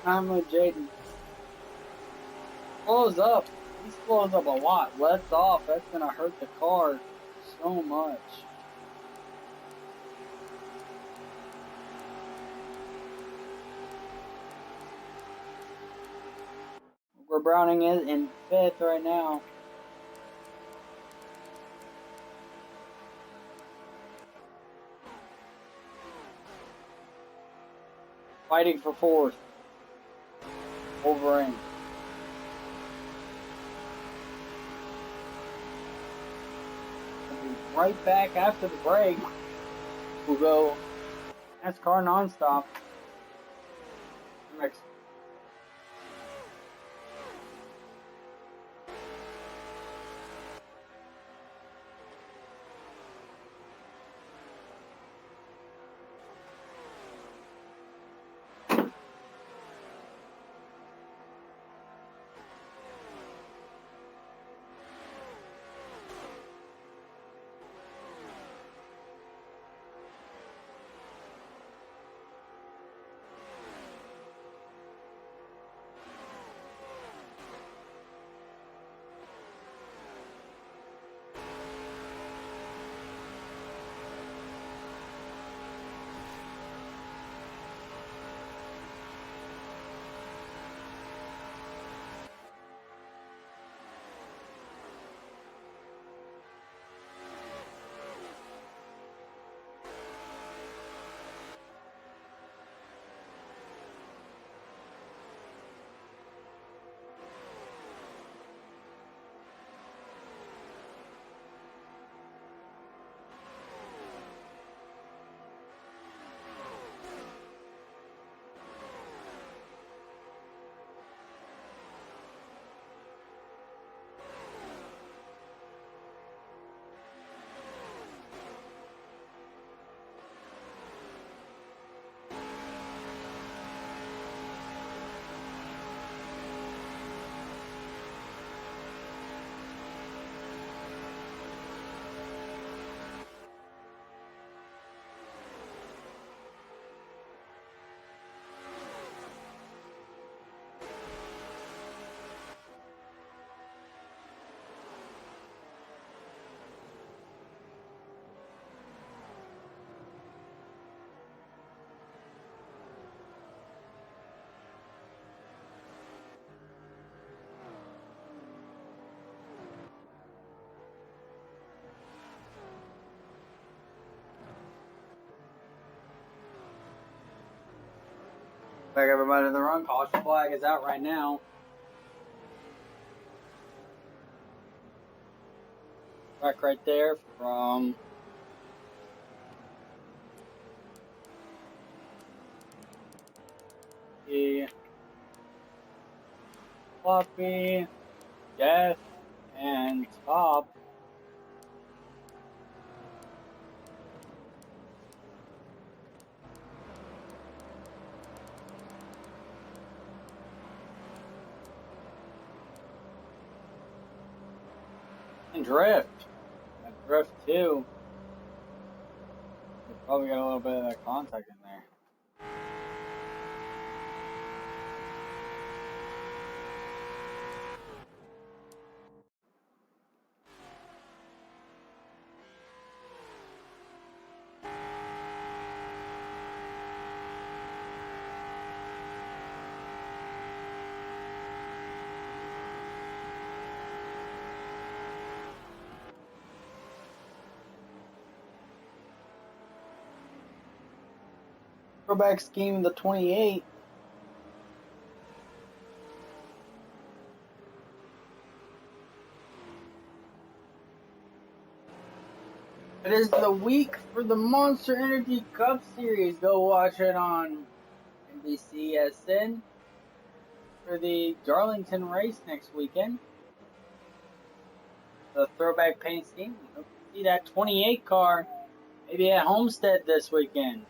I'm with Jaden. Slows up. He slows up a lot. Lets off. That's going to hurt the car so much. Where Browning is in fifth right now. Fighting for fourth. Wolverine. Right back after the break. We'll go NASCAR nonstop. Next. Back everybody to the run. Caution flag is out right now. Back right there from the Floppy, Death, and Top. And Drift. Drift 2. We probably got a little bit of that contact in there. Throwback scheme, the 28. It is the week for the Monster Energy Cup Series. Go watch it on NBCSN for the Darlington race next weekend. The throwback paint scheme. Hope to see that 28 car maybe at Homestead this weekend.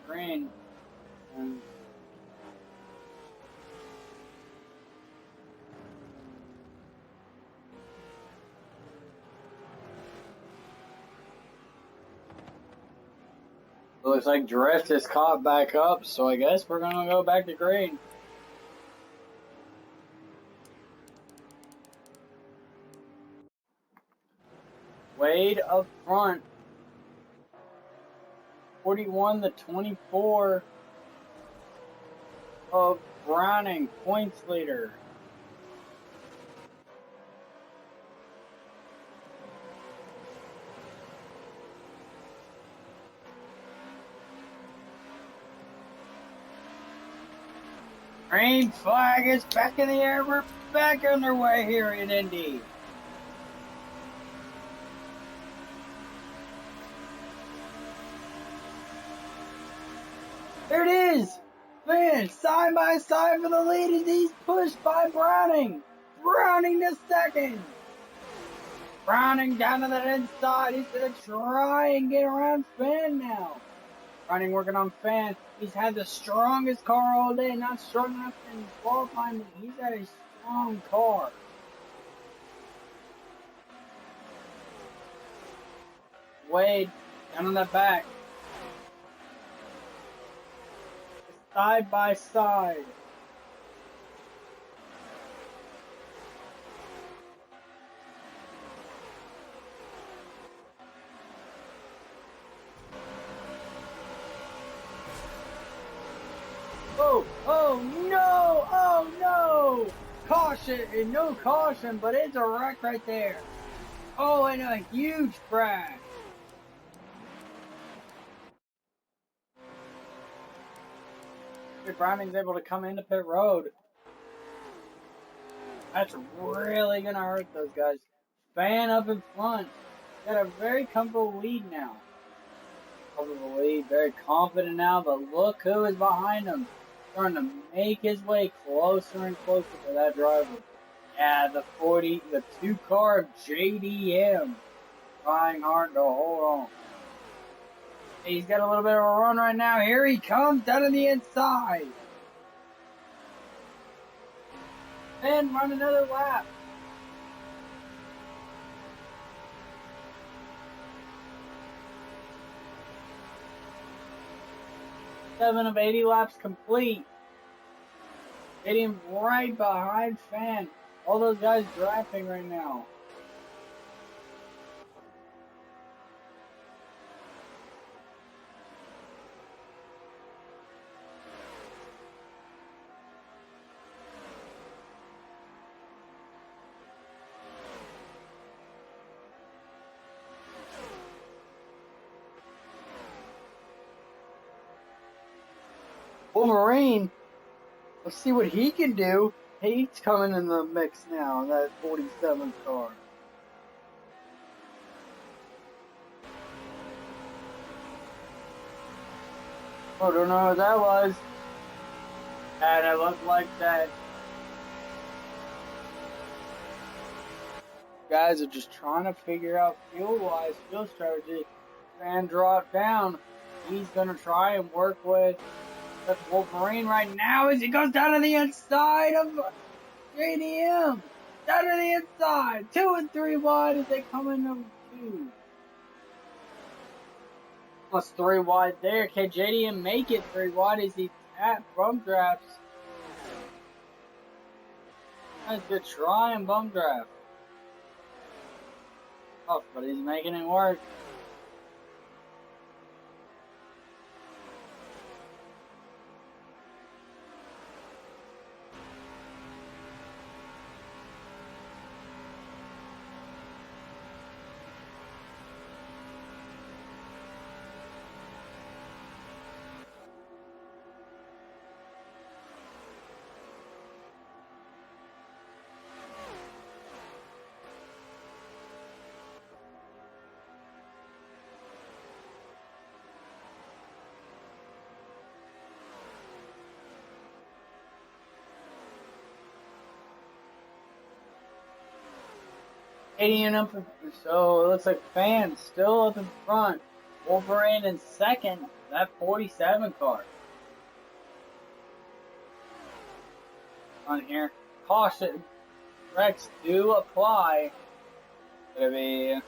Green. And looks like Drift is caught back up, so I guess we're gonna go back to green. Wade up front. 41-24 of Browning, points leader. Green flag is back in the air. We're back underway here in Indy. There it is! Man, side by side for the lead as he's pushed by Browning. Browning to second. Browning down to the inside. He's going to try and get around Fan now. Browning working on Fan. He's had the strongest car all day. Not strong enough in qualifying, but he's had a strong car. Wade down on the back. Side by side. Oh no, oh no! Caution, no caution, but it's a wreck right there. Oh, and a huge crash. Browning's able to come into pit road. That's really going to hurt those guys. Fan up in front. Got a very comfortable lead now. Comfortable lead, very confident now, but look who is behind him. Starting to make his way closer and closer to that driver. Yeah, the 2 car of JDM. Trying hard to hold on. He's got a little bit of a run right now. Here he comes down to the inside. And run another lap. Seven of 80 laps complete. Getting right behind Fan. All those guys drafting right now. Wolverine, let's see what he can do. He's coming in the mix now, that 47 car. I don't know what that was. And it looked like that. Guys are just trying to figure out fuel-wise, fuel strategy. Fan drop down. He's going to try and work with Wolverine right now as he goes down to the inside of JDM. Down to the inside. 2 and 3 wide as they come in number 2. Plus 3 wide there. Can JDM make it 3 wide as he taps bum drafts? That's a good try and bum draft. Oh, but he's making it work. So it looks like Fan still up in front. Wolverine in second. That 47 car. On here. Caution. Wrecks do apply. Gonna be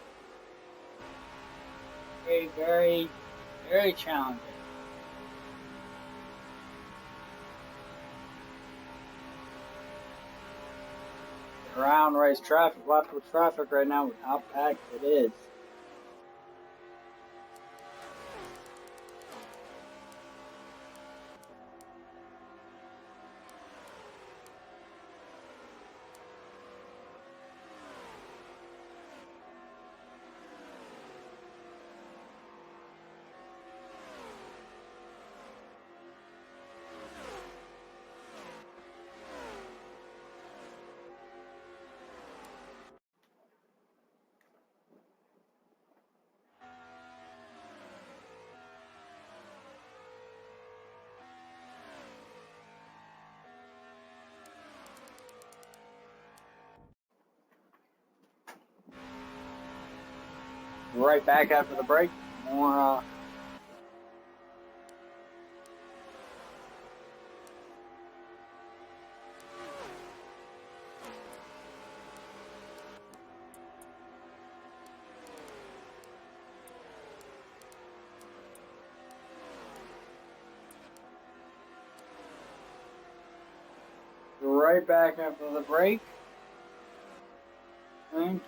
very, very, very challenging. Around race traffic, lots of traffic right now with how packed it is. Right back after the break. More right back after the break. Thank you.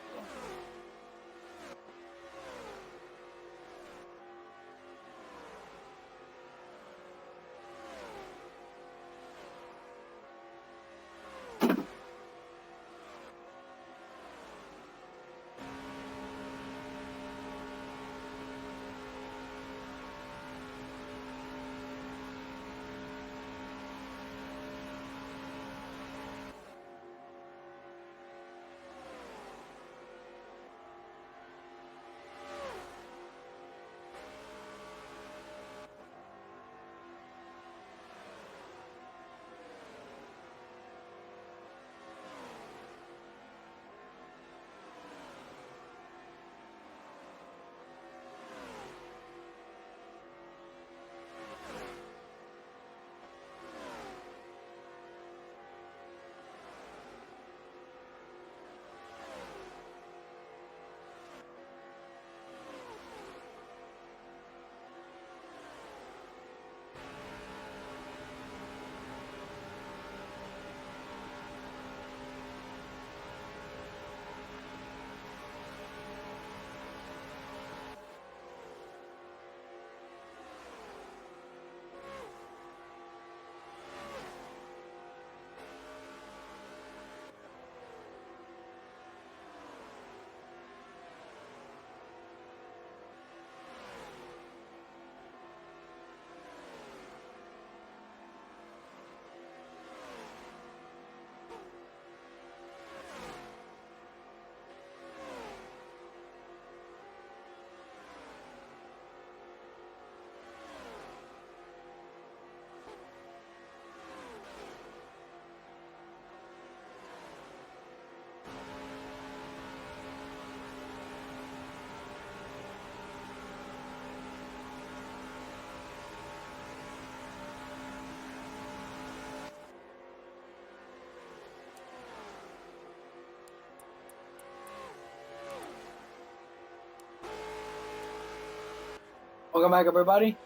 Welcome back, everybody.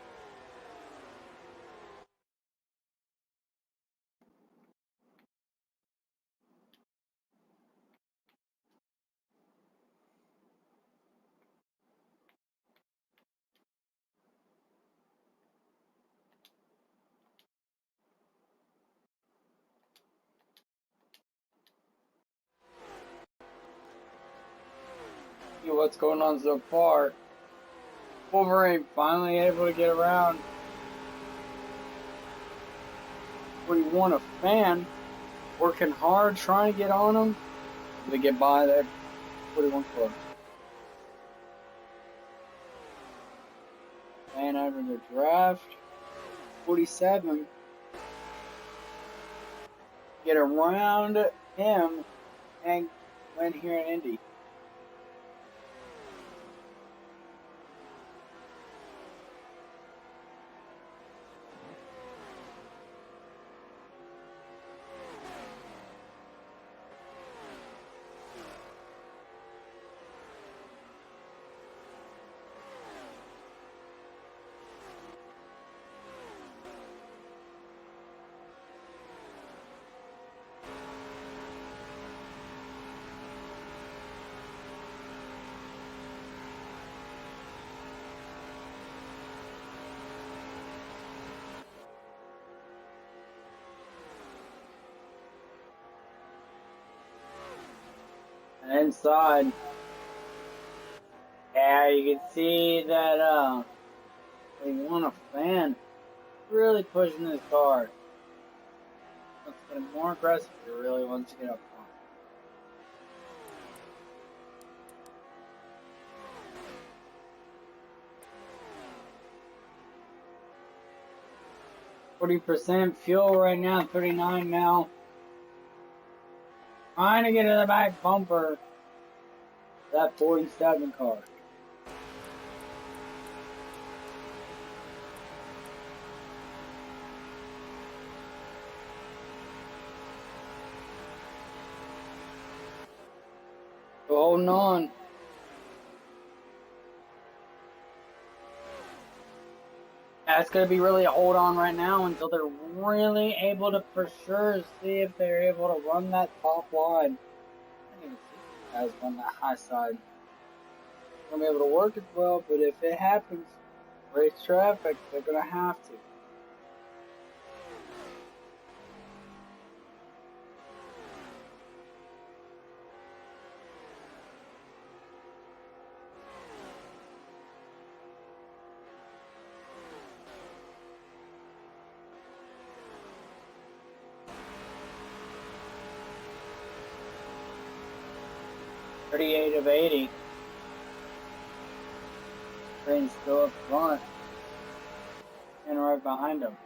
See what's going on so far. Wolverine finally able to get around. We want a fan working hard trying to get on him to get by that 41 club. And after the draft, 47, get around him and win here in Indy. Inside, yeah, you can see that they want a fan really pushing this car. Wants to get more aggressive. He really wants to get up front. %, fuel right now, 39 now. Trying to get to the back bumper. That 47 car. So holding on. That's going to be really a hold on right now until they're really able to for sure see if they're able to run that top line. I didn't even see guys run that high side. Going to be able to work as well, but if it happens, race traffic, they're going to have to. .38 of 80. Train's still up front and right behind him.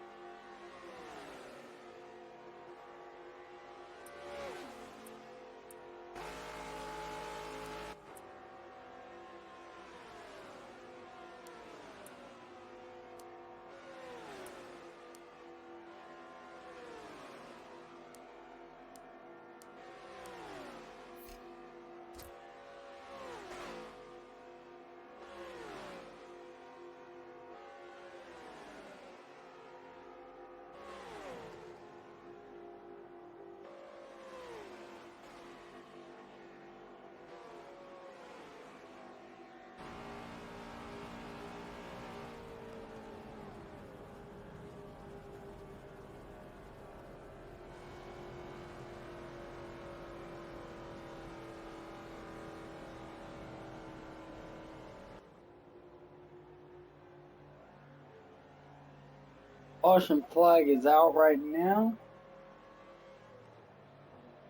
Caution flag is out right now.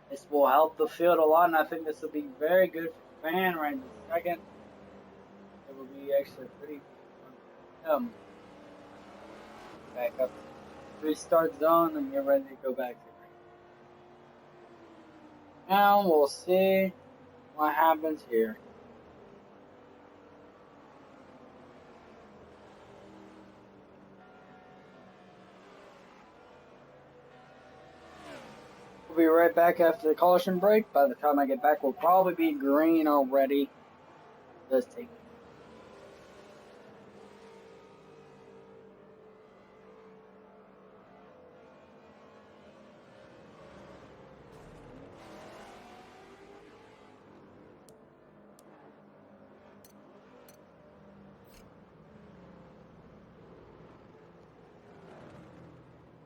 This will help the field a lot, and I think this will be very good for Fan right in a second. It will be actually pretty back up to restart zone and get ready to go back to it. Now we'll see what happens here. We'll be right back after the caution break. By the time I get back, we'll probably be green already. Let's take it.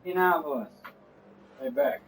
Indianapolis. Right back.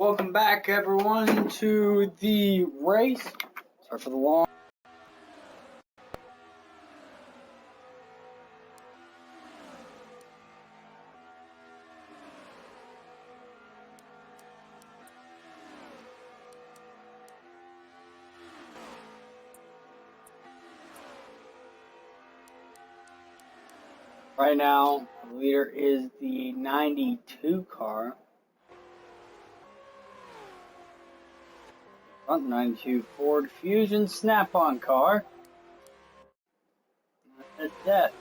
Welcome back, everyone, to the race. Sorry for the long. Right now, the leader is the 92 car. Front 92 Ford Fusion Snap-on car. That's Death.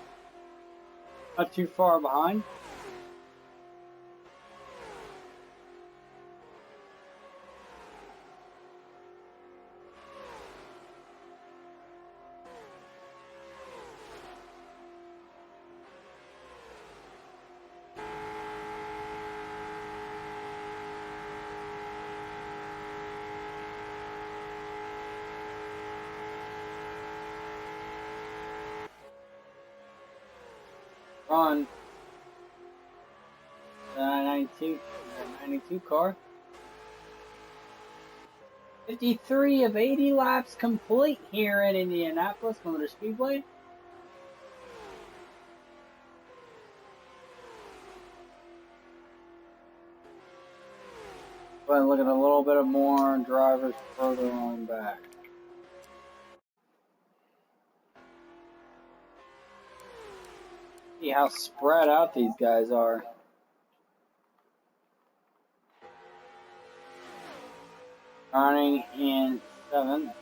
Not too far behind. On the 92 car. 53 of 80 laps complete here at Indianapolis Motor Speedway. But look at a little bit of more drivers further on back. See how spread out these guys are. Starting in 7th.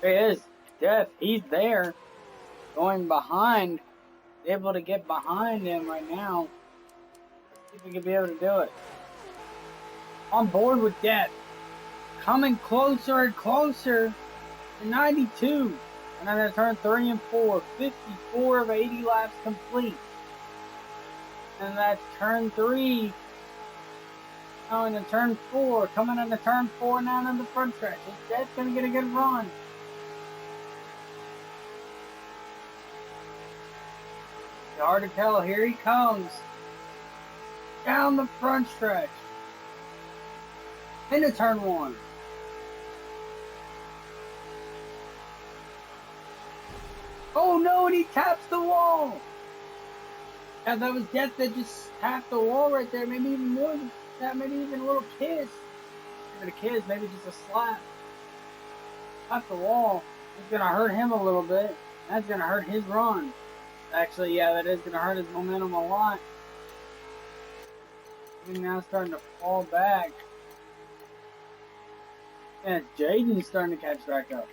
There he is. Death. He's there. Going behind. Able to get behind him right now. Let's see if we can be able to do it. On board with Death. Coming closer and closer to 92. And then at turn 3 and 4. 54 of 80 laps complete. And that's turn 3. Now into turn 4. Coming into turn 4 now in the front stretch. Is Death going to get a good run? It's hard to tell. Here he comes. Down the front stretch. Into turn 1. Oh no, and he taps the wall. Yeah, that was Death that just tapped the wall right there. Maybe even more than that. Maybe even a little kiss. Maybe a kiss, maybe just a slap. Tap the wall. It's going to hurt him a little bit. That's going to hurt his run. Actually, yeah, that is going to hurt his momentum a lot. He's now starting to fall back. And Jaden's starting to catch back up.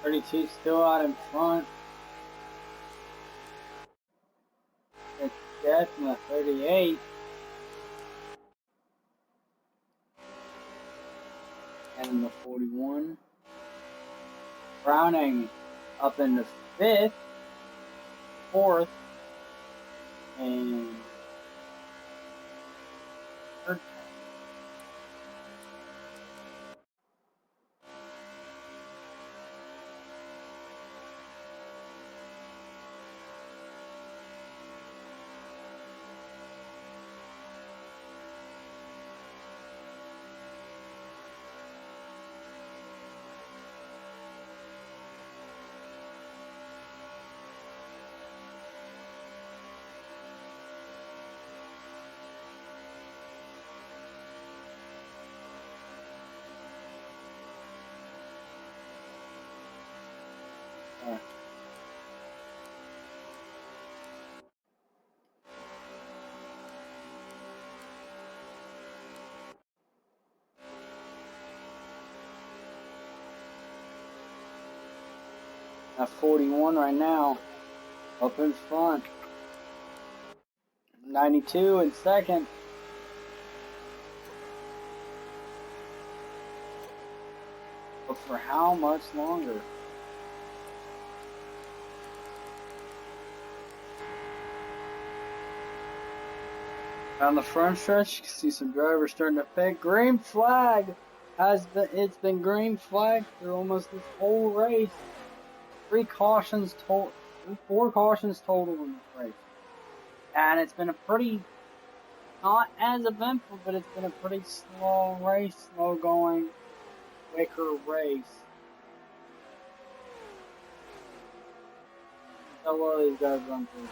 .32 still out in front. It's Death in the 38. And in the 41. Browning up in the 5th. 4th. And 3rd. At 41 right now. Up in front. 92 in second. But for how much longer? On the front stretch, you can see some drivers starting to pit. Green flag it's been green flag through almost this whole race. 4 cautions total in this race. And it's been a pretty, not as eventful, but it's been a pretty slow race, slow going, quicker race. How well these guys run through.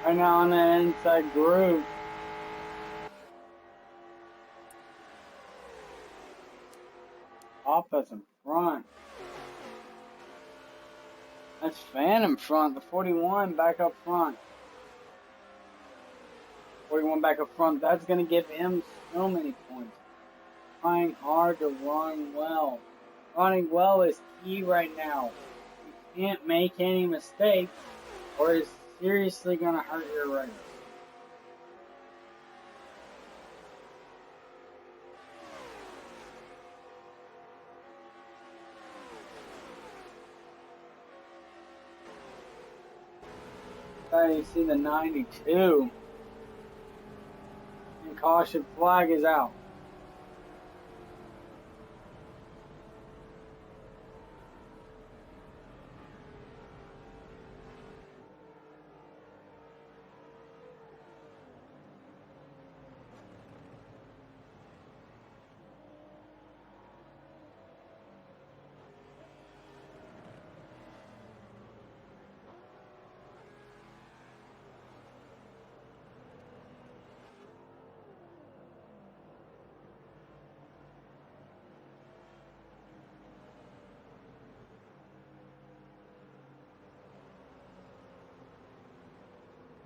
Right now on that inside groove. Office in front. That's Fan in front. The 41 back up front. 41 back up front. That's going to give him so many points. Trying hard to run well. Running well is key right now. You can't make any mistakes or it's seriously going to hurt your race. You see the 92. And caution flag is out.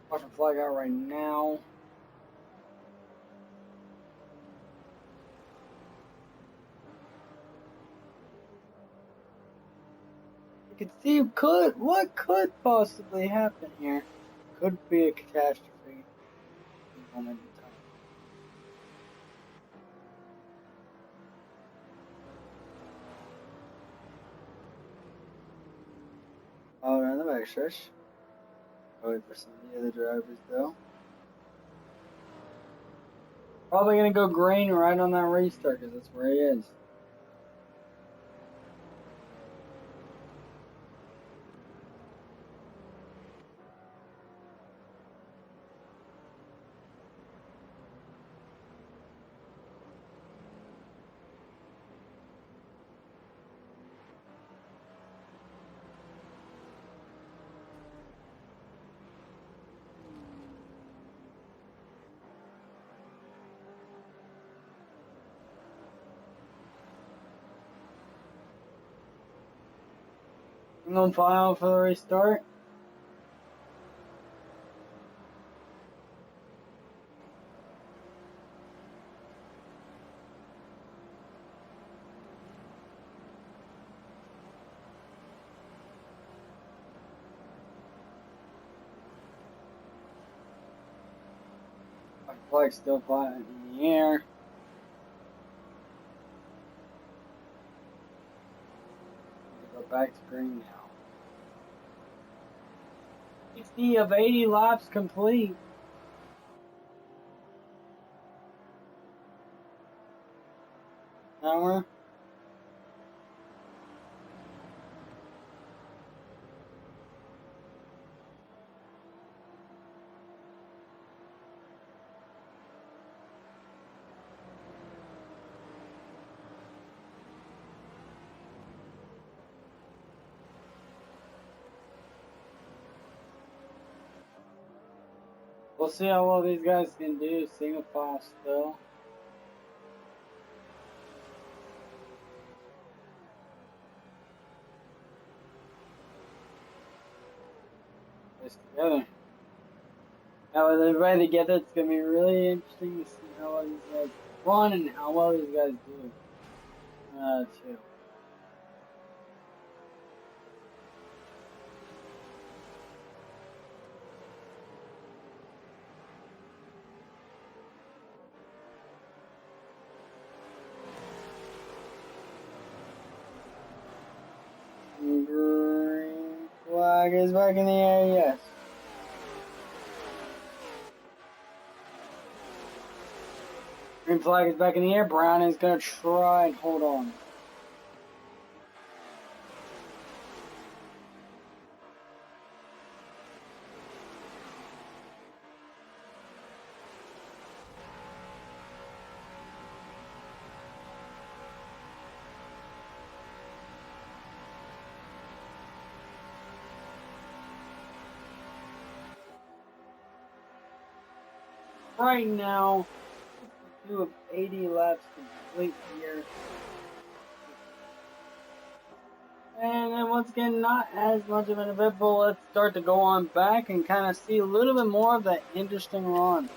Caution flag out right now. You can see what could possibly happen here. Could be a catastrophe. Moment in time. All around the back stretch. Wait for some of the other drivers though. Probably gonna go green right on that restart because that's where he is. I'm gonna file for the restart. My flag's still flying in the air. Go back to green now. 60 of 80 laps complete. Hour. We'll see how well these guys can do. Single file still. this together. Now with everybody together, it's gonna be really interesting to see how well these guys run and how well these guys do. Too. Green flag is back in the air, yes. Green flag is back in the air. Brown is going to try and hold on. Right now, 62 of 80 laps complete here. And then once again, not as much of an event, but let's start to go on back and kind of see a little bit more of that interesting run.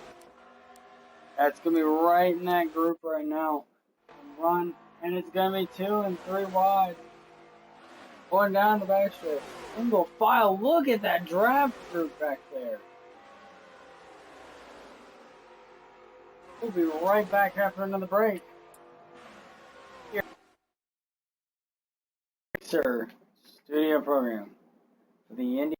That's going to be right in that group right now. Run, and it's going to be 2 and 3 wide. Going down the backstretch. Single file, look at that draft group back there. We'll be right back after another break. Here, sir. Studio program for the Indy.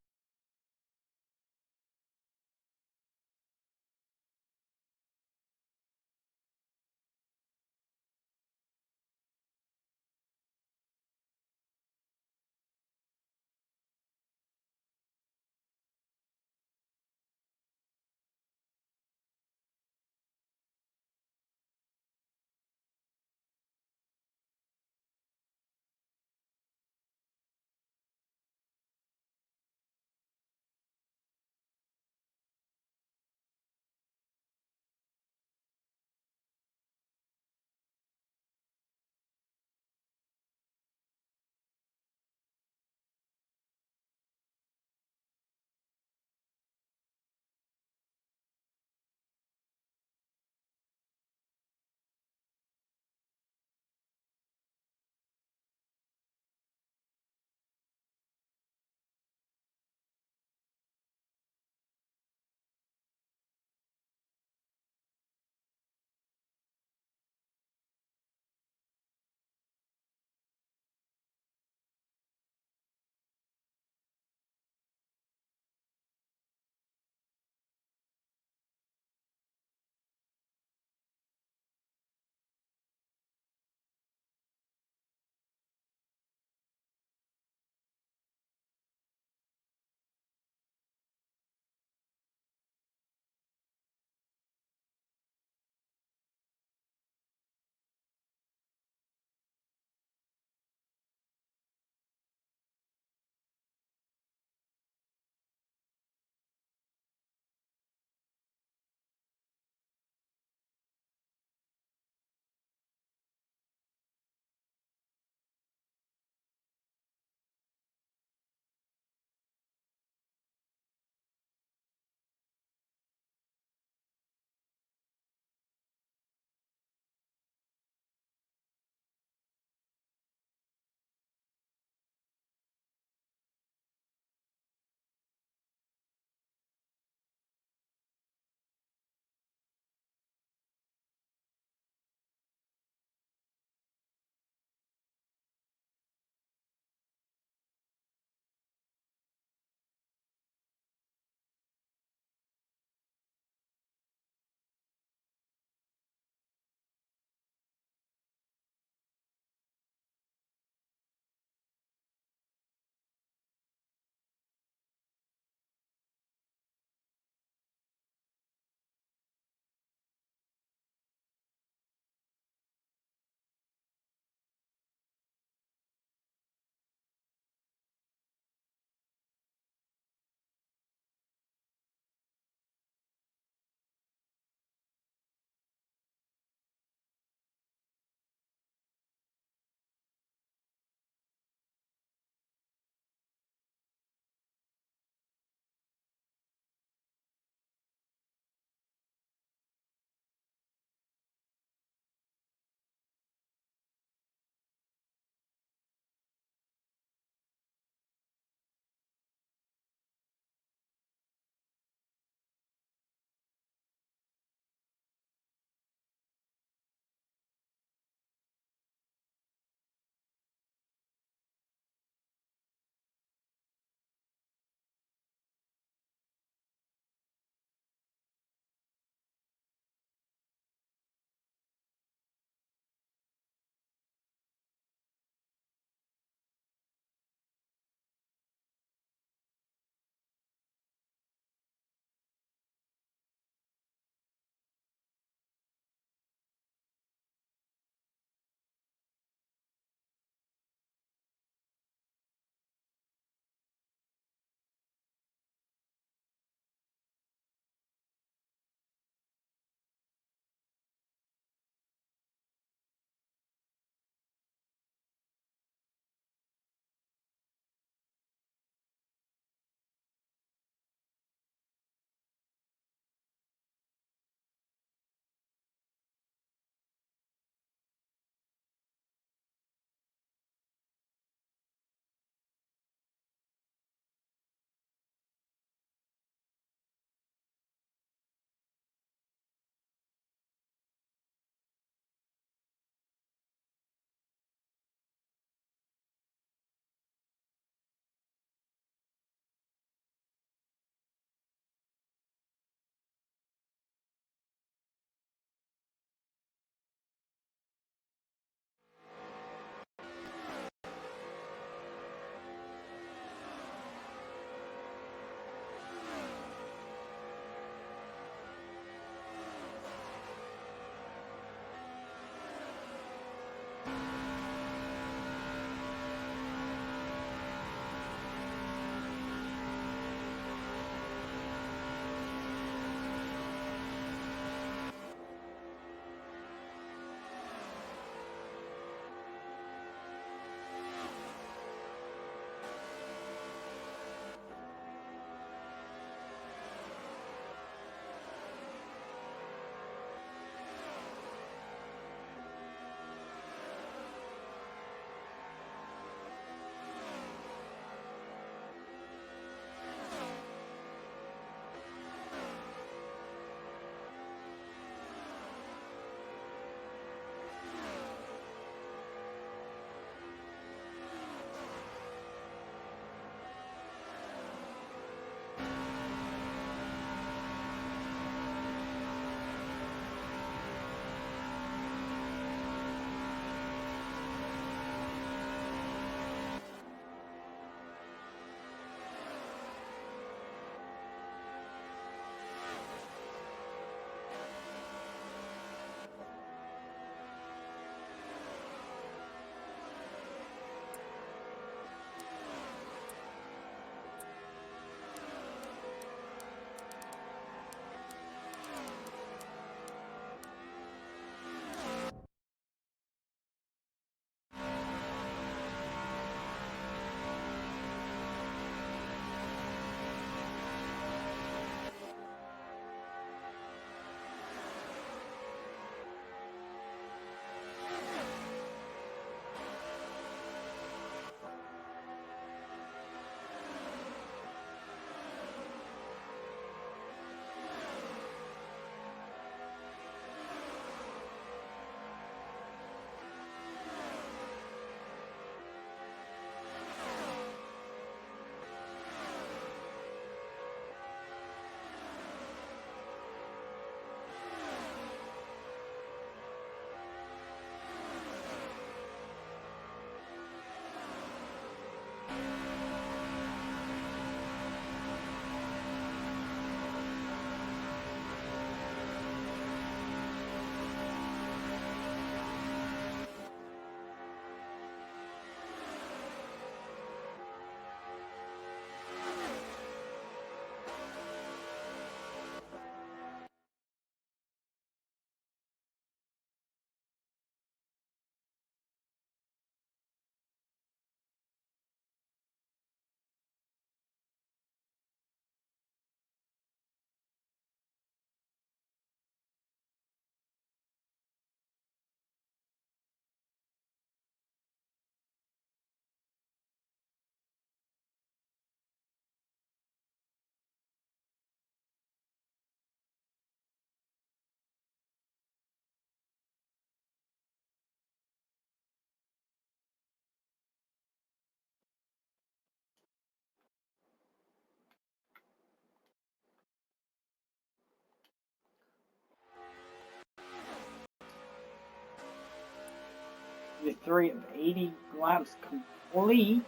73 of 80 laps complete.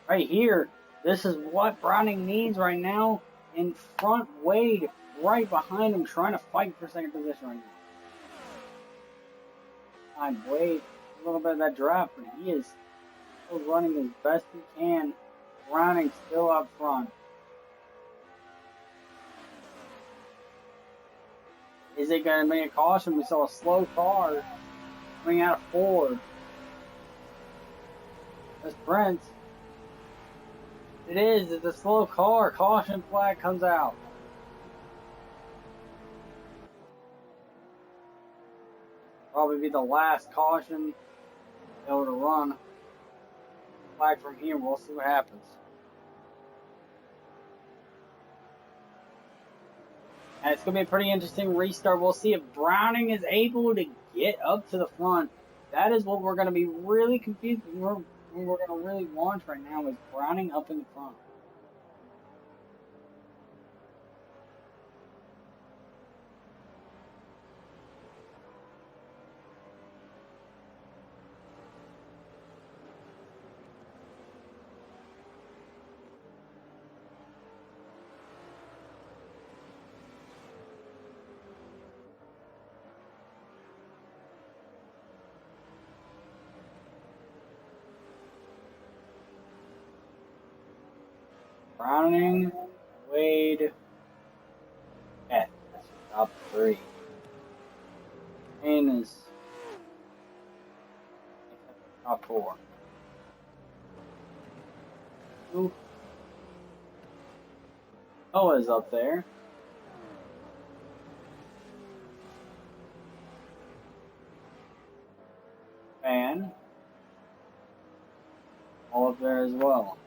Right here, this is what Browning needs right now. In front, Wade right behind him, trying to fight for second position right now. I'm Wade, a little bit of that draft, but he is still running as best he can. Browning still up front. Is it going to be a caution? We saw a slow car coming out of 4. That's Brent. It is. It's a slow car. Caution flag comes out. Probably be the last caution able to run. Flag from here. We'll see what happens. And it's going to be a pretty interesting restart. We'll see if Browning is able to get up to the front. That is what we're going to be really confused. We're going to really want right now is Browning up in the front. Browning, Wade, F. That's your top 3. Kane is top 4. Ooh. Noah's up there. And all up there as well.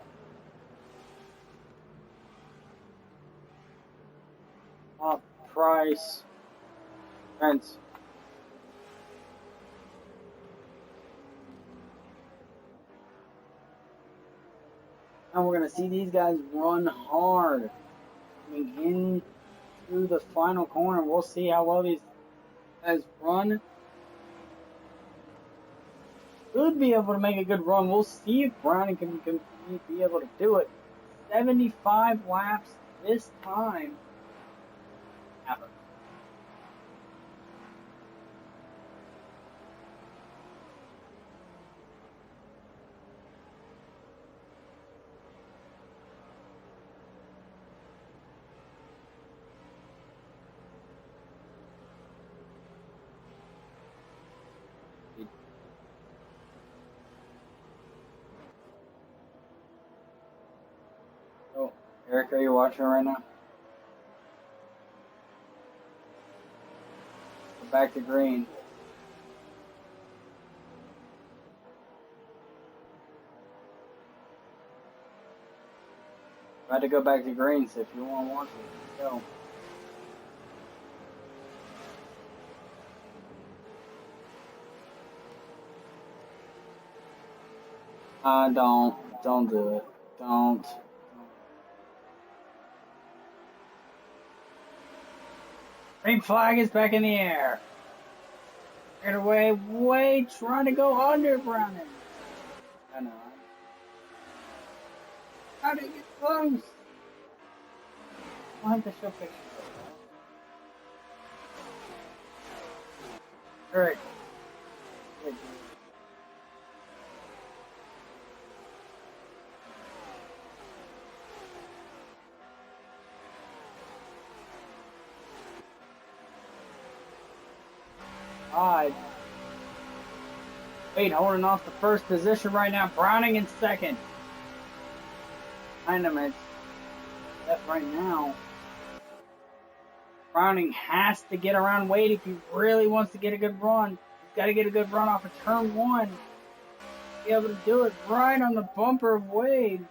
Price, Pence. Now we're going to see these guys run hard. Coming into the final corner. We'll see how well these guys run. Should be able to make a good run. We'll see if Browning can be able to do it. 75 laps this time. Oh, Eric, are you watching right now? Go back to green. About to go back to green, so if you want to watch it, let's go. Don't do it. Don't. Green flag is back in the air. Get away, Wade, trying to go under Browning. I know. How did it get close? I'll have to show pictures of that. Alright. Wade holding off the first position right now. Browning in second. Behind him is F right now. Browning has to get around Wade if he really wants to get a good run. He's got to get a good run off of turn 1. Be able to do it right on the bumper of Wade.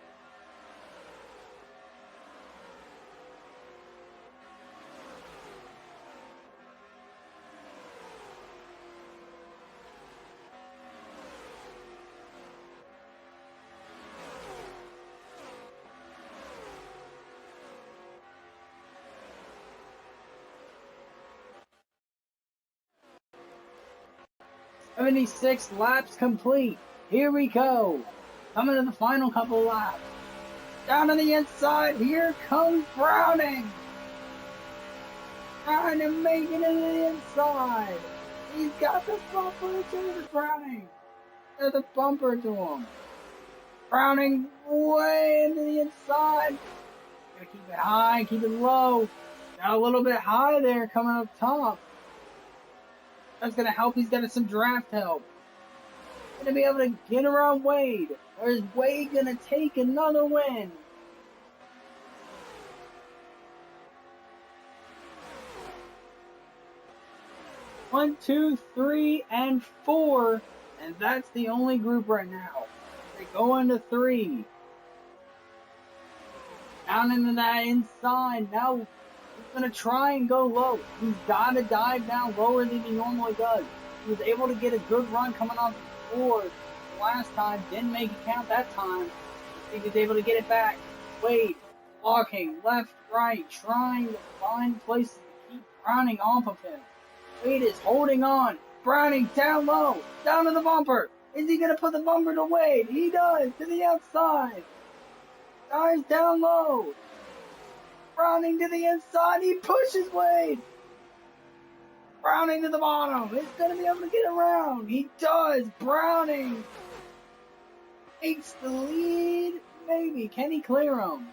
76 laps complete. Here we go. Coming to the final couple laps. Down on the inside, here comes Browning. Trying to make it to the inside. He's got the bumper to Browning. There's the bumper to him. Browning way into the inside. Gotta keep it high, keep it low. Got a little bit high there coming up top. That's gonna help. He's got some draft help. Gonna be able to get around Wade. Or is Wade gonna take another win? One, two, three, and four. And that's the only group right now. They go into three. Down into that inside. Now he's gonna try and go low. He's gotta dive down lower than he normally does. He was able to get a good run coming off the board last time. Didn't make it count that time. He was able to get it back. Wade, walking left, right, trying to find places to keep Browning off of him. Wade is holding on. Browning down low, down to the bumper. Is he going to put the bumper to Wade? He does, to the outside. Dives down low. Browning to the inside. He pushes Wade. Browning to the bottom. He's going to be able to get around. He does. Browning takes the lead. Maybe. Can he clear him?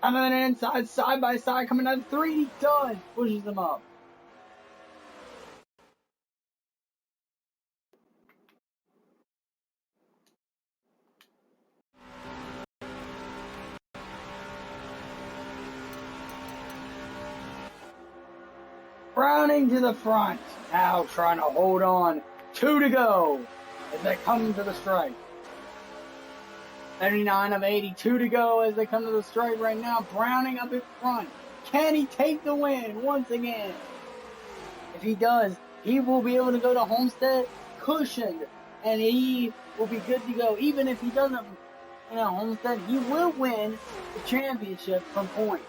And then inside, side by side, coming out of three. He does. Pushes him up. Browning to the front. Now trying to hold on. 2 to go as they come to the strike. 79 of 82 to go as they come to the strike right now. Browning up in front. Can he take the win once again? If he does, he will be able to go to Homestead cushioned, and he will be good to go. Even if he doesn't win at Homestead, he will win the championship from points.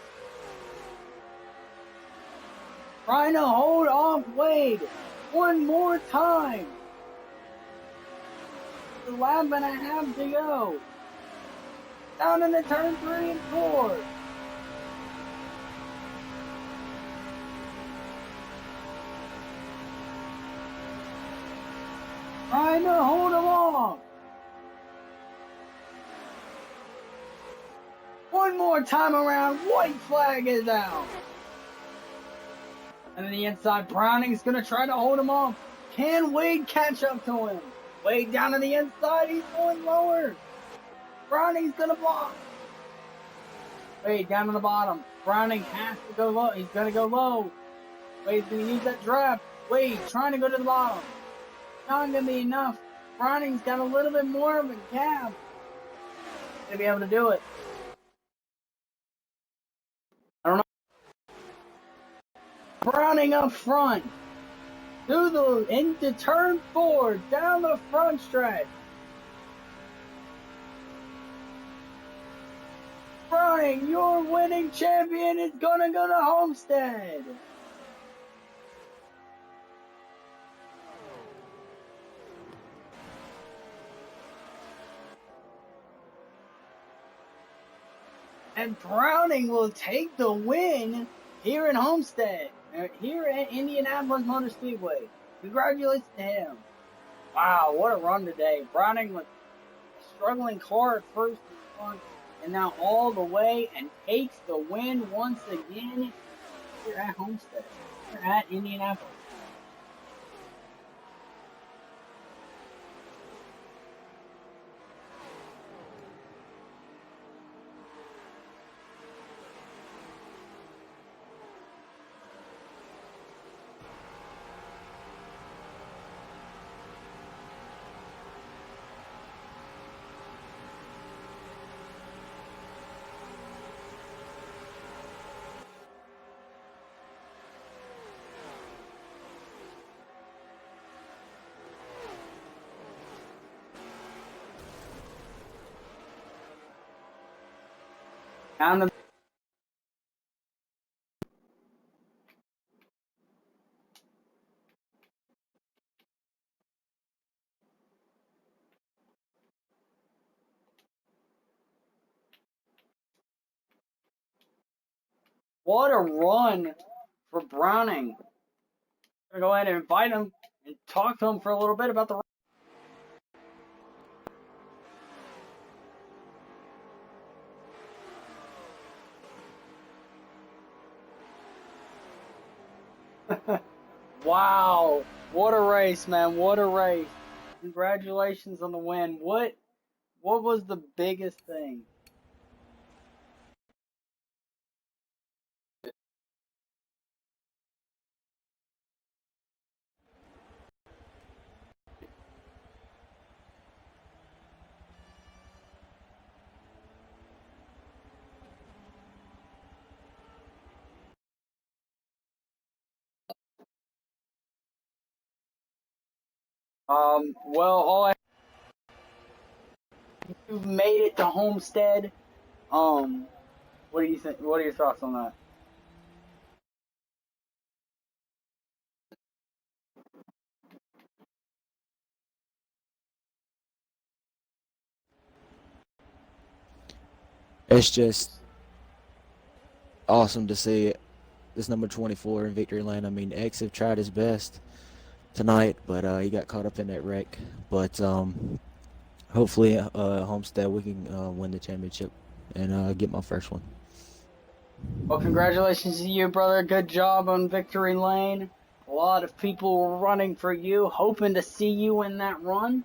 Trying to hold off Wade one more time. A lap and a half to go. Down in the turn 3 and 4. Trying to hold him off. One more time around. White flag is out. And then the inside, Browning's going to try to hold him off. Can Wade catch up to him? Wade down on the inside. He's going lower. Browning's going to block. Wade down on the bottom. Browning has to go low. He's going to go low. Wade's going to use that draft. Wade trying to go to the bottom. Not going to be enough. Browning's got a little bit more of a gap. Going to be able to do it. I don't know. Browning up front. Into turn 4. Down the front stretch. Browning, your winning champion is going to go to Homestead. And Browning will take the win here in Homestead, here at Indianapolis Motor Speedway. Congratulations to him. Wow, what a run today. Browning was a struggling car at first and now all the way and takes the win once again here at Homestead, here at Indianapolis. Down the What a run for Browning. I'm going to go ahead and invite him and talk to him for a little bit about the Wow, what a race, man! What a race! Congratulations on the win. What was the biggest thing? Well, you've made it to Homestead. What do you think? What are your thoughts on that? It's just awesome to see this number 24 in victory lane. I mean, X have tried his best tonight, but he got caught up in that wreck. But hopefully, Homestead, we can win the championship and get my first one. Well, congratulations to you, brother. Good job on victory lane. A lot of people were running for you, hoping to see you in that run.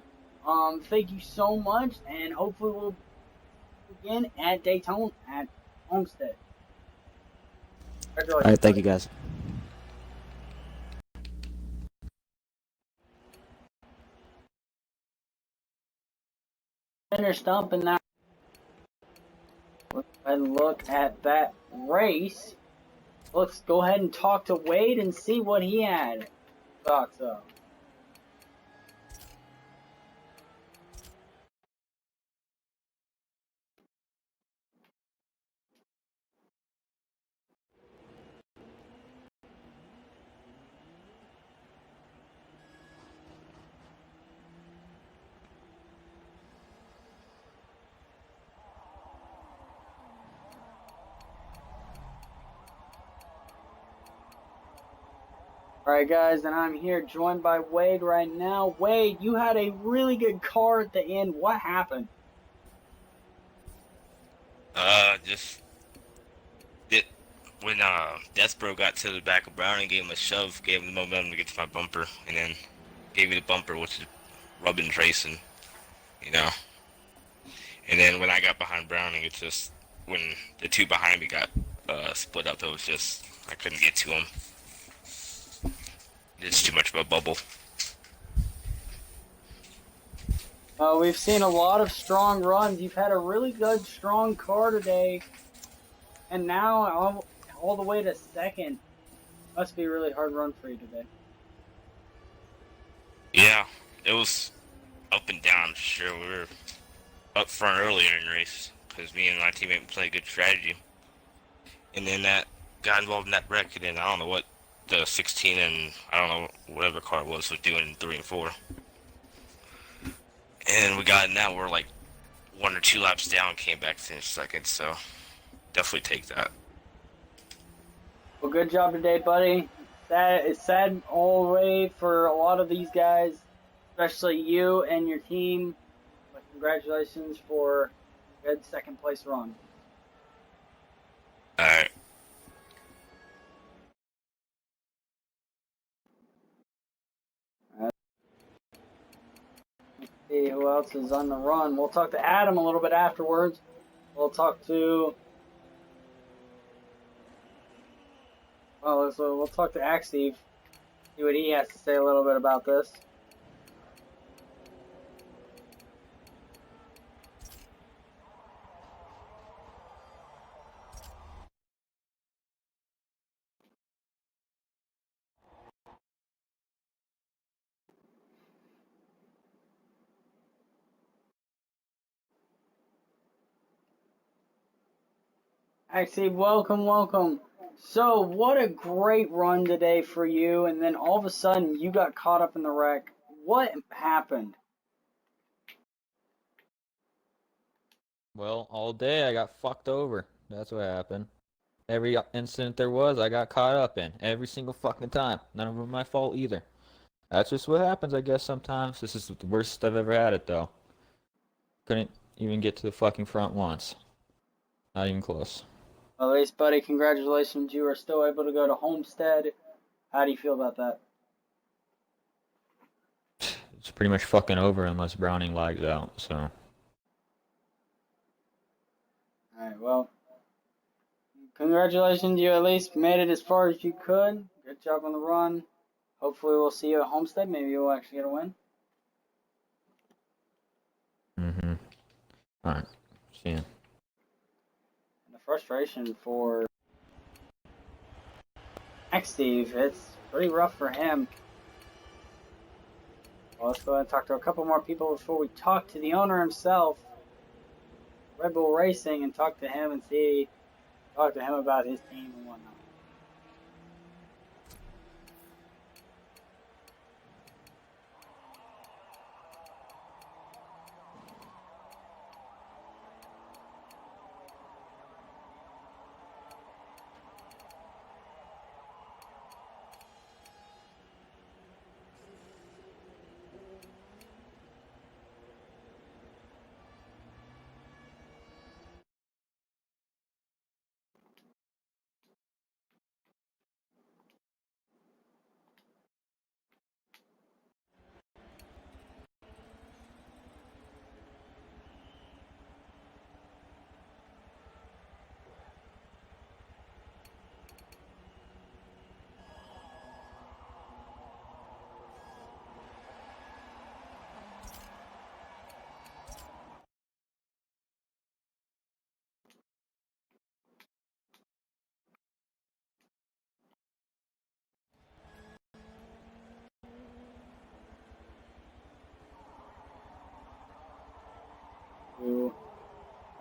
Thank you so much, and hopefully we'll again at Daytona at Homestead. All right, thank you, guys. Finished up in that. And look at that race. Let's go ahead and talk to Wade and see what he had thoughts of. Alright guys, and I'm here joined by Wade right now. Wade, you had a really good car at the end. What happened? Just it when Deathbro got to the back of Brown and gave him a shove, gave him the momentum to get to my bumper, and then gave me the bumper, which is rubbing Trayson, you know. And then when I got behind Browning, it's just when the two behind me got split up, it was just I couldn't get to him. It's too much of a bubble. We've seen a lot of strong runs. You've had a really good, strong car today. And now all the way to second. Must be a really hard run for you today. Yeah, it was up and down for sure. We were up front earlier in the race because me and my teammate played good strategy. And then that got involved in that wreck, and then I don't know what the 16 and I don't know whatever car it was doing in 3 and 4. And we got in that, we're like 1 or 2 laps down, came back to finish second, so definitely take that. Well, good job today, buddy. It's sad all the way for a lot of these guys, especially you and your team. But congratulations for a good second place run. Alright. See who else is on the run. We'll talk to Adam a little bit afterwards. We'll talk to we'll talk to Axteve, see what he has to say a little bit about this. Axteve, welcome. So, what a great run today for you, and then all of a sudden you got caught up in the wreck. What happened? Well, all day I got fucked over. That's what happened. Every incident there was, I got caught up in. Every single fucking time. None of them my fault either. That's just what happens, I guess, sometimes. This is the worst I've ever had it, though. Couldn't even get to the fucking front once. Not even close. Well, at least, buddy, congratulations. You are still able to go to Homestead. How do you feel about that? It's pretty much fucking over unless Browning lags out, so. Alright, well, congratulations. You at least made it as far as you could. Good job on the run. Hopefully we'll see you at Homestead. Maybe you'll actually get a win. Mm-hmm. Alright. See ya. And the frustration for Steve, it's pretty rough for him. Well, let's go ahead and talk to a couple more people before we talk to the owner himself, Red Bull Racing, and talk to him about his team and whatnot.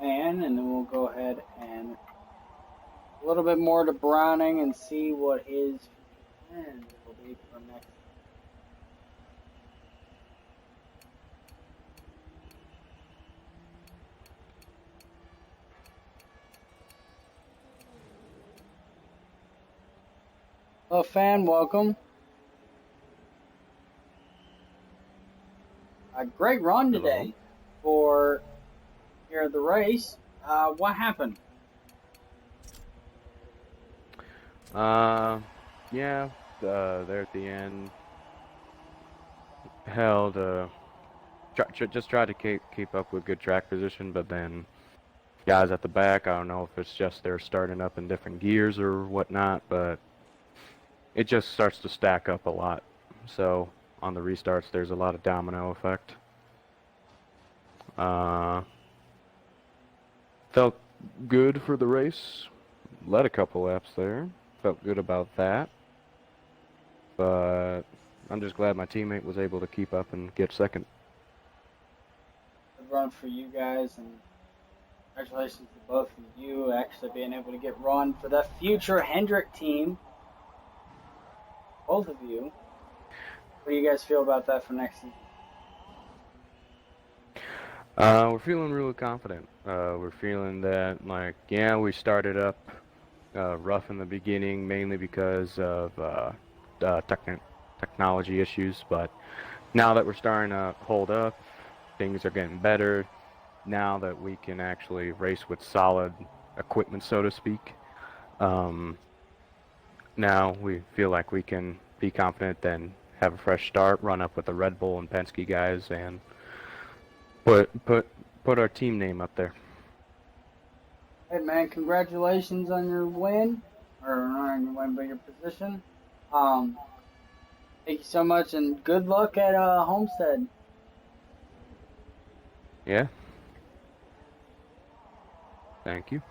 And then we'll go ahead and a little bit more to Browning and see what his plans will be for next. Hello, fan, welcome. A great run today for here at the race. What happened? Yeah, there at the end, held, just tried to keep up with good track position, but then guys at the back, I don't know if it's just they're starting up in different gears or whatnot, but it just starts to stack up a lot. So on the restarts, there's a lot of domino effect. Felt good for the race. Led a couple laps there. Felt good about that. But I'm just glad my teammate was able to keep up and get second. Good run for you guys, and congratulations to both of you actually being able to get run for the future Hendrick team. Both of you. What do you guys feel about that for next season? We're feeling really confident. We're feeling that, like, yeah, we started up rough in the beginning, mainly because of technology issues, but now that we're starting to hold up, things are getting better. Now that we can actually race with solid equipment, so to speak, now we feel like we can be confident and have a fresh start, run up with the Red Bull and Penske guys, and put our team name up there. Hey man, congratulations on your win, or not on your win, but your position. Thank you so much, and good luck at Homestead. Yeah. Thank you.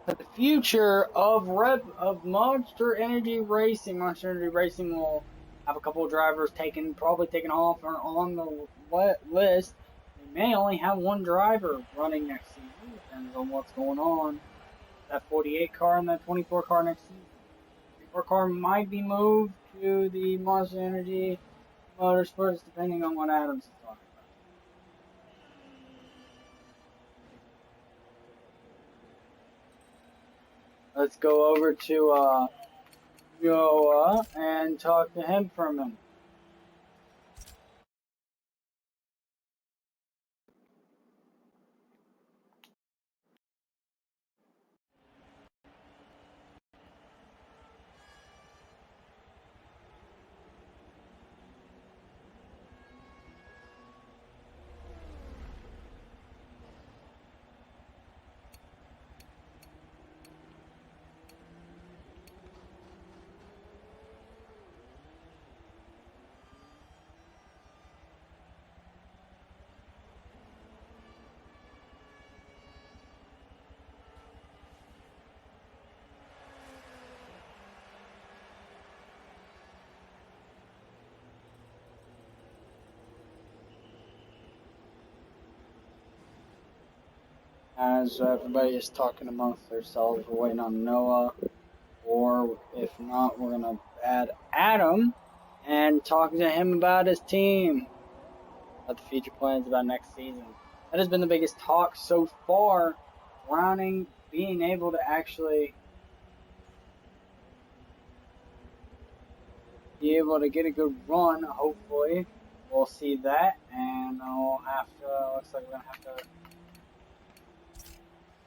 The future of Monster Energy Racing. Monster Energy Racing will have a couple of drivers probably taken off or on the list. They may only have one driver running next season, depends on what's going on. That 48 car and that 24 car next season. The 24 car might be moved to the Monster Energy Motorsports, depending on what Adams is talking about. let's go over to Noah and talk to him for a minute. As everybody is talking amongst themselves, we're waiting on Noah, or if not, we're gonna add Adam and talking to him about his team, about the future plans about next season. That has been the biggest talk so far. Browning being able to actually be able to get a good run, hopefully. We'll see that, and I'll have to, looks like we're gonna have to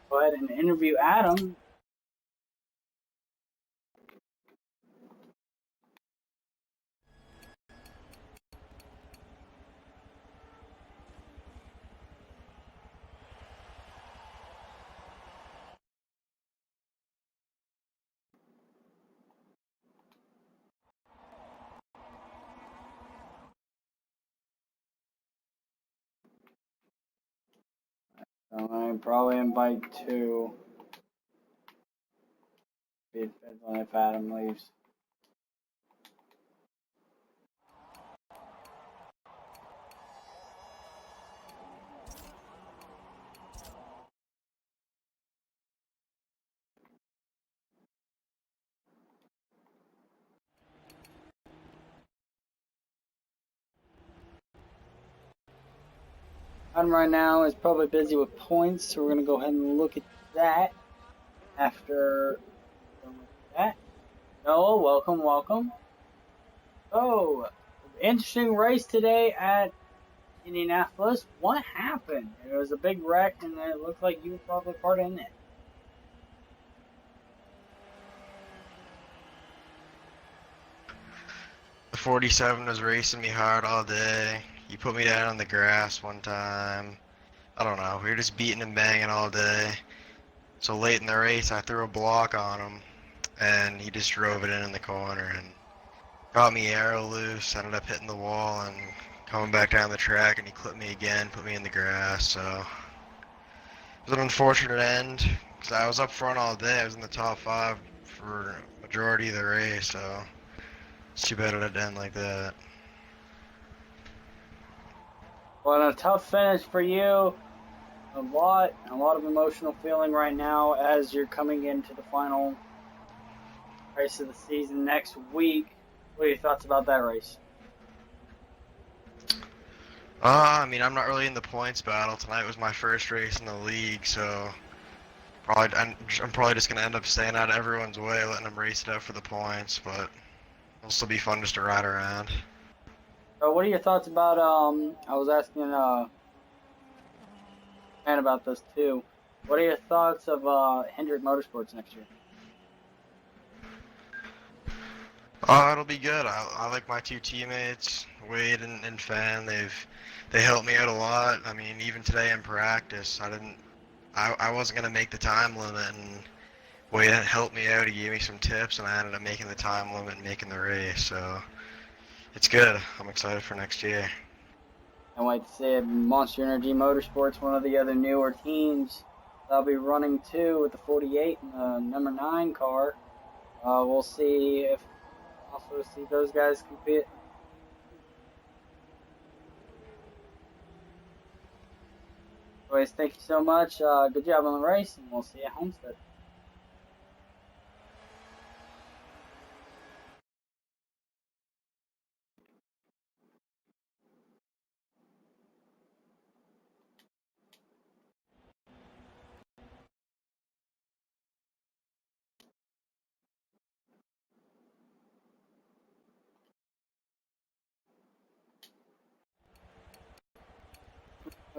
go ahead and interview Adam. I probably invite two. It depends on if Adam leaves. Adam right now is probably busy with points, so we're going to go ahead and look at that after that. Noah, welcome, welcome. Oh, interesting race today at Indianapolis. What happened? It was a big wreck, and it looked like you were probably part in it. The 47 was racing me hard all day. He put me down on the grass one time. I don't know, we were just beating and banging all day. So late in the race, I threw a block on him, and he just drove it in the corner and got me arrow loose. Ended up hitting the wall and coming back down the track, and he clipped me again, put me in the grass. So it was an unfortunate end, because I was up front all day. I was in the top 5 for majority of the race, so it's too bad it had to end like that. Well, a tough finish for you. A lot of emotional feeling right now as you're coming into the final race of the season next week. What are your thoughts about that race? I mean, I'm not really in the points battle. Tonight was my first race in the league, so I'm probably just gonna end up staying out of everyone's way, letting them race it out for the points. But it'll still be fun just to ride around. What are your thoughts about? I was asking man about this too. What are your thoughts of Hendrick Motorsports next year? It'll be good. I like my 2 teammates, Wade and Fan. They helped me out a lot. I mean, even today in practice, I wasn't gonna make the time limit, and Wade helped me out. He gave me some tips, and I ended up making the time limit and making the race. So it's good. I'm excited for next year. And like I said, Monster Energy Motorsports, one of the other newer teams, they'll be running too with the 48 and the number 9 car. We'll see if also see those guys compete. Anyways, thank you so much. Good job on the race, and we'll see you at Homestead.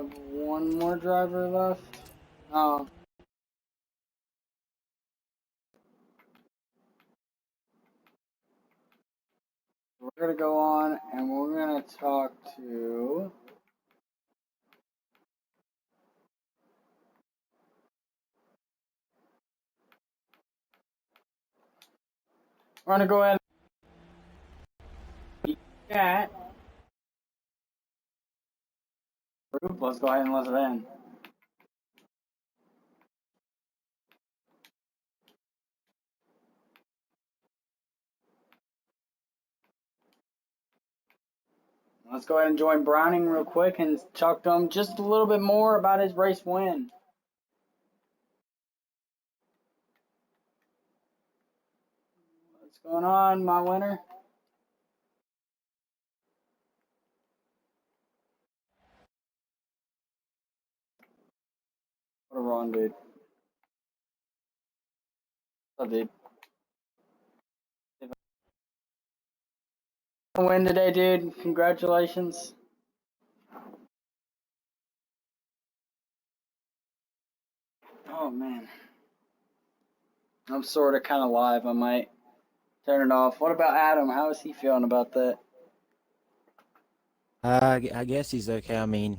have one more driver left. Oh. We're going to go on and we're going to talk to... We're going to go ahead and chat. Let's go ahead and listen in. Let's go ahead and join Browning real quick and talk to him just a little bit more about his race win. What's going on, my winner? What a run, dude. What's up, dude? Win today, dude. Congratulations. Oh, man. I'm sort of kind of live. I might turn it off. What about Adam? How is he feeling about that? I guess he's okay. I mean,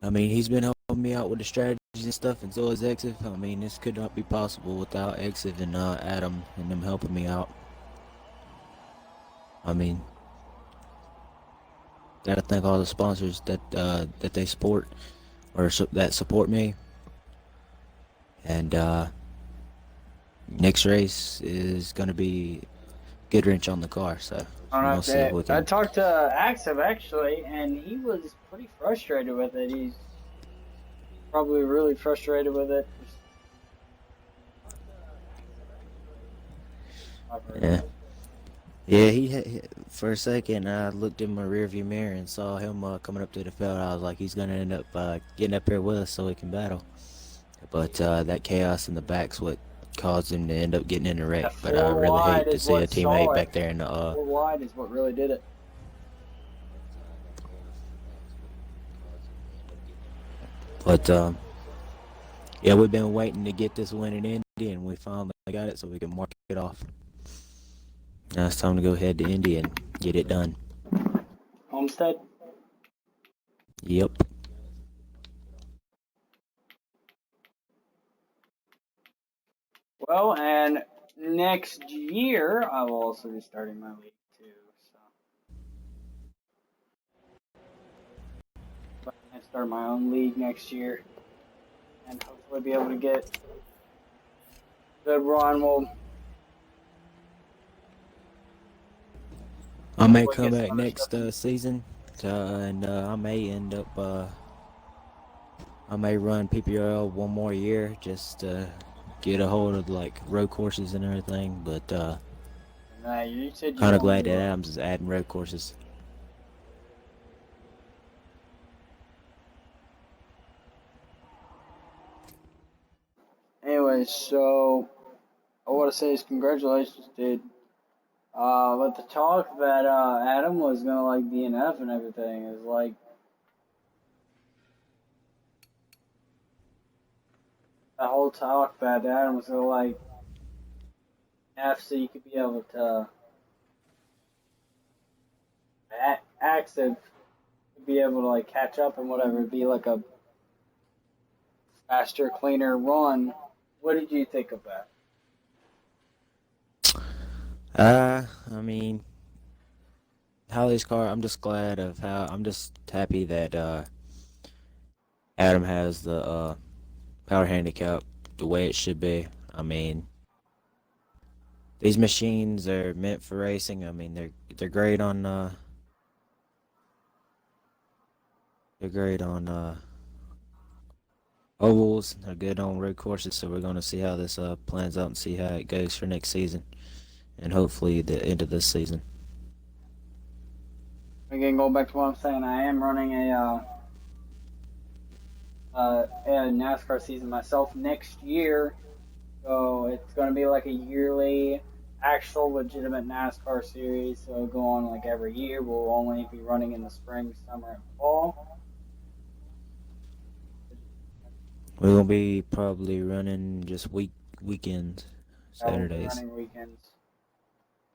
he's been helping me out with the strategies and stuff, and so is Exif. I mean, this could not be possible without Exif and Adam and them helping me out. I mean, gotta thank all the sponsors that they support or that support me. And next race is gonna be good wrench on the car, so we'll see if we can. I talked to Axel actually, and he was pretty frustrated with it. He's probably really frustrated with it. Yeah, he for a second I looked in my rearview mirror and saw him coming up to the field. I was like, he's gonna end up getting up here with us so we can battle. But that chaos in the back's what caused him to end up getting in a wreck. But I really hate to see a teammate back there in the 4 wide is what really did it. But yeah, we've been waiting to get this win in Indy, and we finally got it, so we can mark it off. Now it's time to go ahead to Indy and get it done. Homestead? Yep. Well, and next year I will also be starting my league too. So I start my own league next year, and hopefully be able to get a good run. I may come back next season, and I may end up. I may run PPRL one more year just to get a hold of like road courses and everything. But kind of glad that Adams is adding road courses. Anyway, so I want to say is congratulations, dude. But the talk that Adam was gonna like DNF and everything is like the whole talk that Adam was gonna like F so you could be able to active be able to like catch up and whatever, it'd be like a faster, cleaner run. What did you think of that? I mean, Holly's car. I'm just glad of how. I'm just happy that Adam has the power handicap the way it should be. I mean, these machines are meant for racing. I mean, they're great on ovals. They're good on road courses. So we're gonna see how this plans out and see how it goes for next season, and hopefully the end of this season. Again, going back to what I'm saying, I am running a NASCAR season myself next year, so it's going to be like a yearly actual legitimate NASCAR series, so it'll go on like every year. We'll only be running in the spring, summer, and fall. We're gonna be probably running just weekends, I will be Saturdays. running weekends.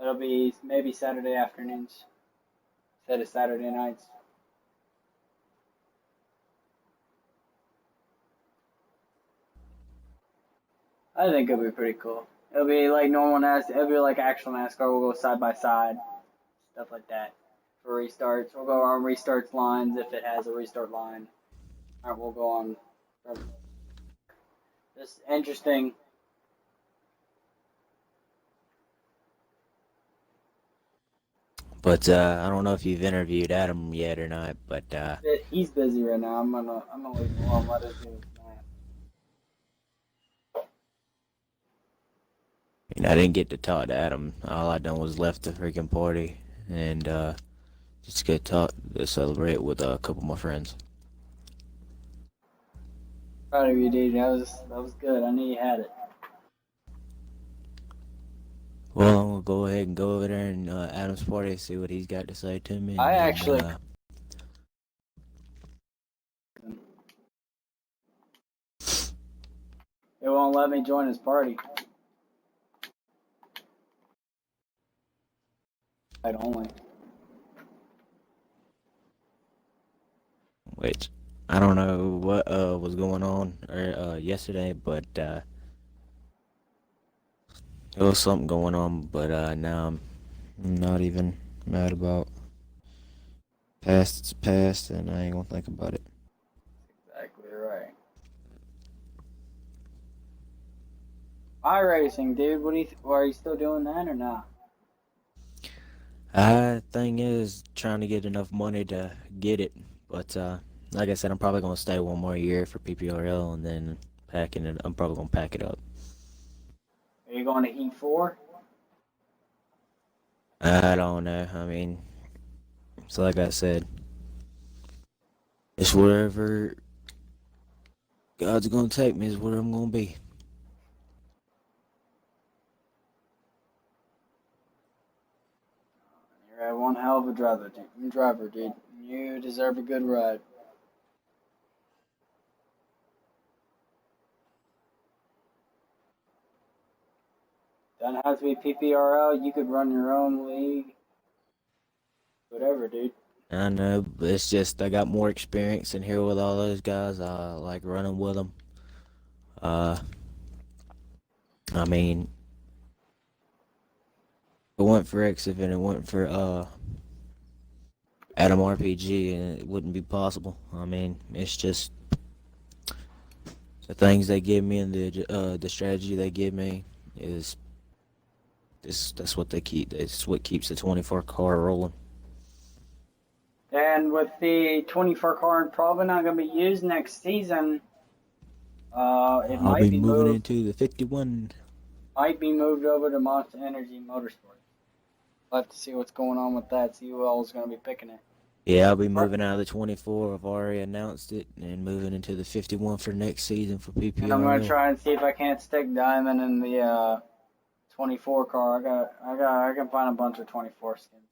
It'll be maybe Saturday afternoons instead of Saturday nights. I think it'll be pretty cool. It'll be like normal NASCAR. It'll be like actual NASCAR. We'll go side by side, stuff like that. For restarts, we'll go on restarts lines if it has a restart line. All right, we'll go on. Just interesting. But I don't know if you've interviewed Adam yet or not. But He's busy right now. I'm gonna leave him alone. Let us do his I didn't get to talk to Adam. All I done was left the freaking party and just get to celebrate with a couple of my friends. Proud of you, DJ. That was good. I knew you had it. Well, I'm gonna go ahead and go over there and Adam's party, see what he's got to say to me. I actually. They won't let me join his party. I'd only. Which I don't know what was going on yesterday, but there was something going on. But now I'm not even mad about past. It's past, and I ain't gonna think about it. Exactly right. iRacing, dude. What do you? Are you still doing that or not? Thing is trying to get enough money to get it, but like I said, I'm probably gonna stay one more year for PPRL, and then packing it. I'm probably gonna pack it up. Are you going to Heat 4? I don't know. I mean, so like I said, it's wherever God's gonna take me is where I'm gonna be. You're one hell of a driver, dude. You deserve a good ride. Doesn't have to be PPRL. You could run your own league. Whatever, dude. I know, but it's just I got more experience in here with all those guys. I like running with them. I mean, it went for Exif and it went for Adam RPG, and it wouldn't be possible. I mean, it's just the things they give me and the strategy they give me is that's what they keep. It's what keeps the 24 car rolling. And with the 24 car probably not going to be used next season, I'll be moving into the 51. Might be moved over to Monster Energy Motorsports. We'll have to see what's going on with that. See who else is going to be picking it. Yeah, I'll be moving out of the 24. I've already announced it, and moving into the 51 for next season for PPRL. And I'm going to try and see if I can't stick Diamond in the 24 car. I can find a bunch of 24 skins.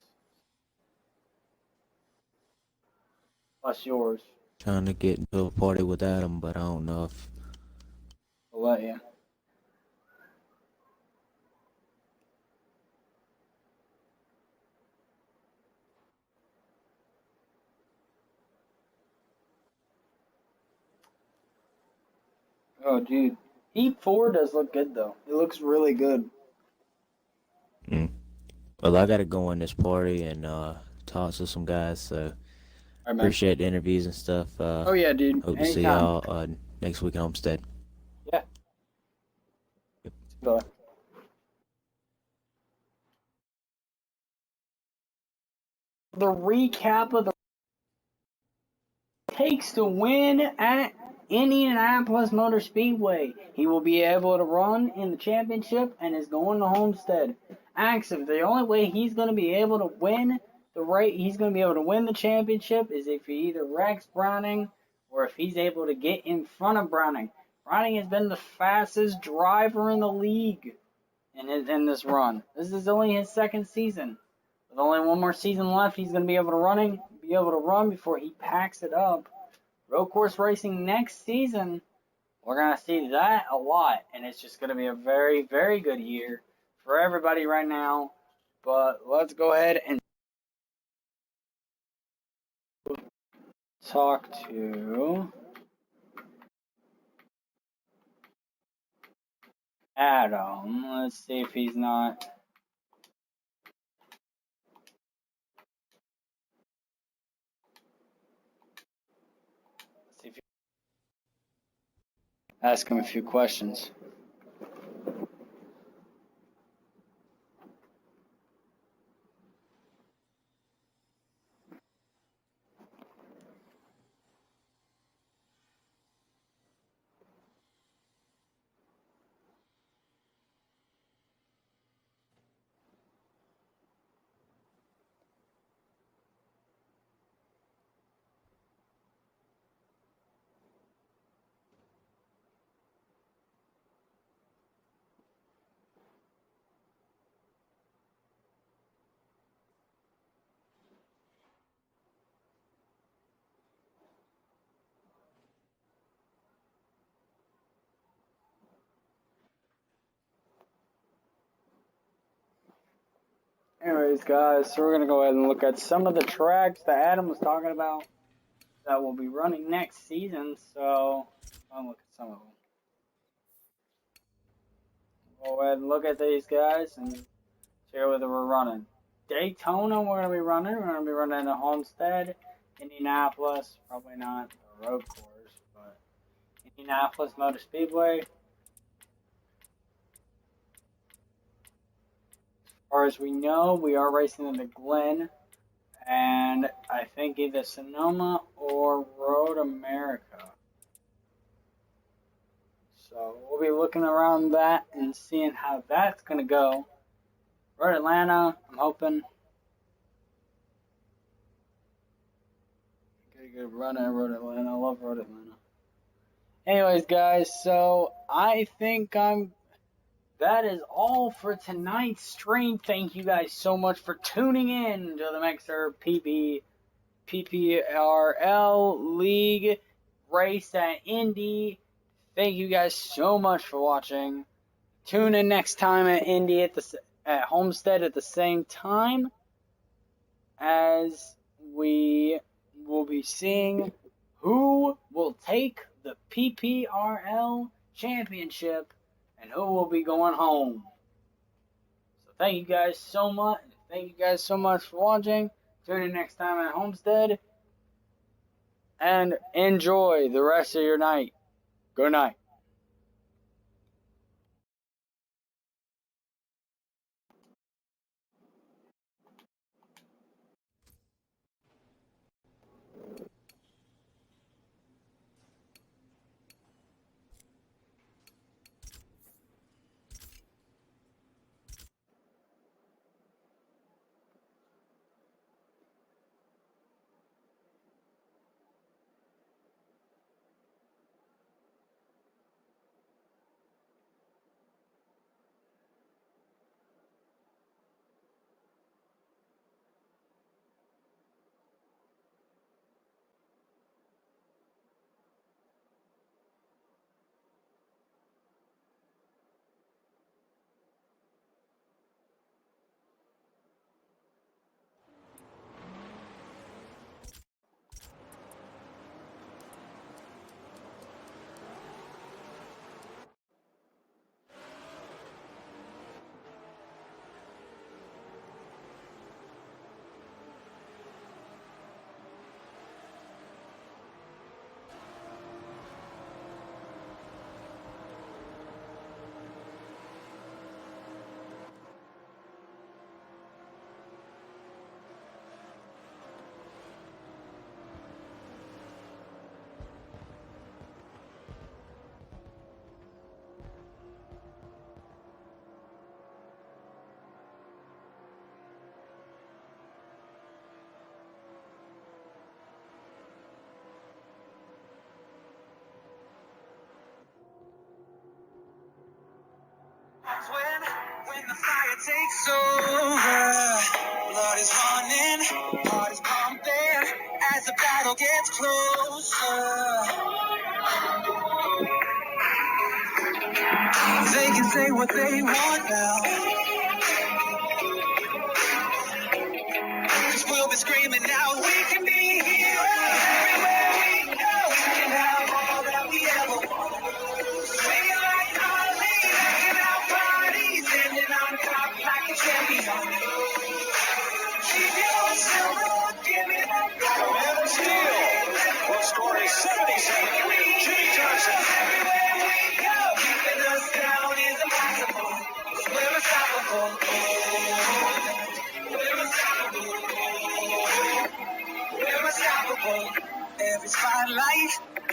Plus yours. Trying to get into a party with Adam, but I don't know if We'll let you. Oh, dude. Heat 4 does look good, though. It looks really good. Well, I got to go in this party and talk to some guys, so appreciate the interviews and stuff. Oh, yeah, dude. Hope to see y'all next week in Homestead. Yeah. Yep. Bye. The recap of the takes to win at Indianapolis Motor Speedway. He will be able to run in the championship and is going to Homestead. Axel, the only way he's going to be able to win the championship is if he either wrecks Browning or if he's able to get in front of Browning. Browning has been the fastest driver in the league in this run. This is only his second season. With only one more season left, he's going to be able to run before he packs it up. Road course racing next season, we're going to see that a lot, and it's just going to be a very, very good year for everybody right now. But let's go ahead and talk to Adam. Let's see if he's not. Let's see if ask him a few questions. Anyways, guys, so we're going to go ahead and look at some of the tracks that Adam was talking about that will be running next season. So, I'll look at some of them. Go ahead and look at these guys and see whether we're running. Daytona, we're going to be running. We're going to be running at Homestead, Indianapolis, probably not the road course, but Indianapolis Motor Speedway. As far as we know, we are racing in the Glen, and I think either Sonoma or Road America. So we'll be looking around that and seeing how that's going to go. Road Atlanta, I'm hoping. Get a good run at Road Atlanta. I love Road Atlanta. Anyways, guys, so I think that is all for tonight's stream. Thank you guys so much for tuning in to the Mixer PPRL League race at Indy. Thank you guys so much for watching. Tune in next time at Indy at Homestead at the same time, as we will be seeing who will take the PPRL championship and who will be going home. So thank you guys so much. Thank you guys so much for watching. Tune in next time at Homestead, and enjoy the rest of your night. Good night. takes over. Blood is running, heart is pumping as the battle gets closer. They can say what they want now, 'cause we'll be screaming now. We can be heroes everywhere we go. We can have all that we ever want. Swing it like Ali, rocking out parties, standing on top like a champion. Keep your silver, give me that gold. And still, we'll score a 77 win. Jimmy Johnson. Everywhere we go, keeping us down is impossible. 'Cause we're unstoppable. We're unstoppable. We're unstoppable. Every spotlight,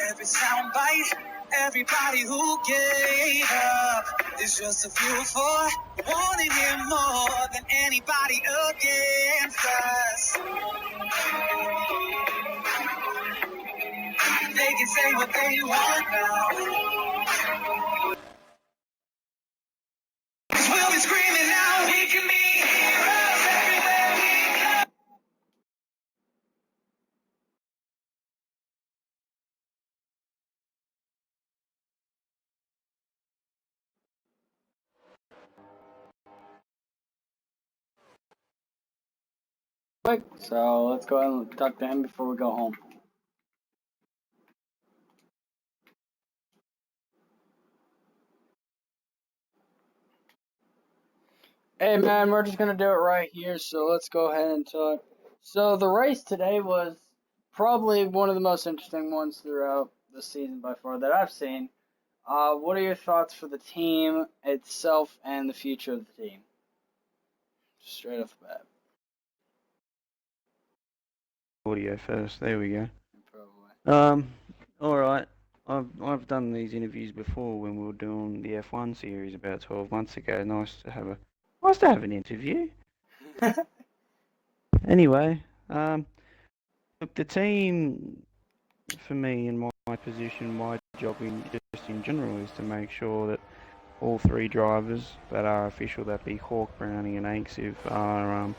every soundbite, everybody who gave up is just a fuel for wanting him more than anybody against us. They can say what they want now, 'cause we'll be screaming now. We can be heroes everywhere we go. Quick, so let's go ahead and talk to him before we go home. Hey man, we're just gonna do it right here, so let's go ahead and talk. So the race today was probably one of the most interesting ones throughout the season by far that I've seen. What are your thoughts for the team itself and the future of the team? Straight off the bat. Audio first. There we go. Probably. All right. I've done these interviews before when we were doing the F1 series about 12 months ago. Nice to have an interview. Anyway, look, the team for me in my position, my job just in general is to make sure that all three drivers that are official, that be Hawk, Browning, and Aixiv, are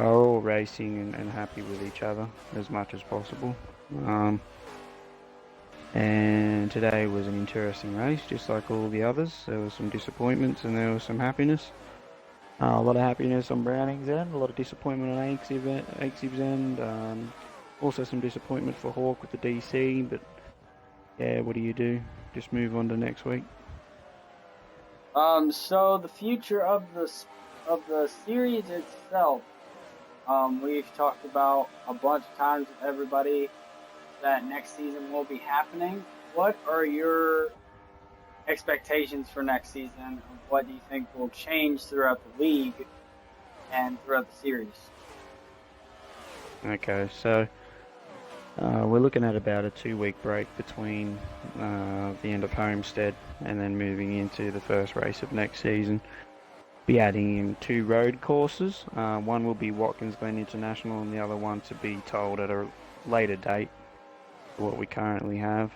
all racing and happy with each other as much as possible. And today was an interesting race, just like all the others. There were some disappointments and there was some happiness. A lot of happiness on Browning's end, a lot of disappointment on Aixiv's end. Also some disappointment for Hawk with the DC, but yeah, what do you do? Just move on to next week. So the future of the series itself, we've talked about a bunch of times with everybody that next season will be happening. What are your expectations for next season? What do you think will change throughout the league and throughout the series? Okay, so we're looking at about a 2-week break between the end of Homestead and then moving into the first race of next season. Be adding in 2 road courses. One will be Watkins Glen International and the other one to be told at a later date, what we currently have.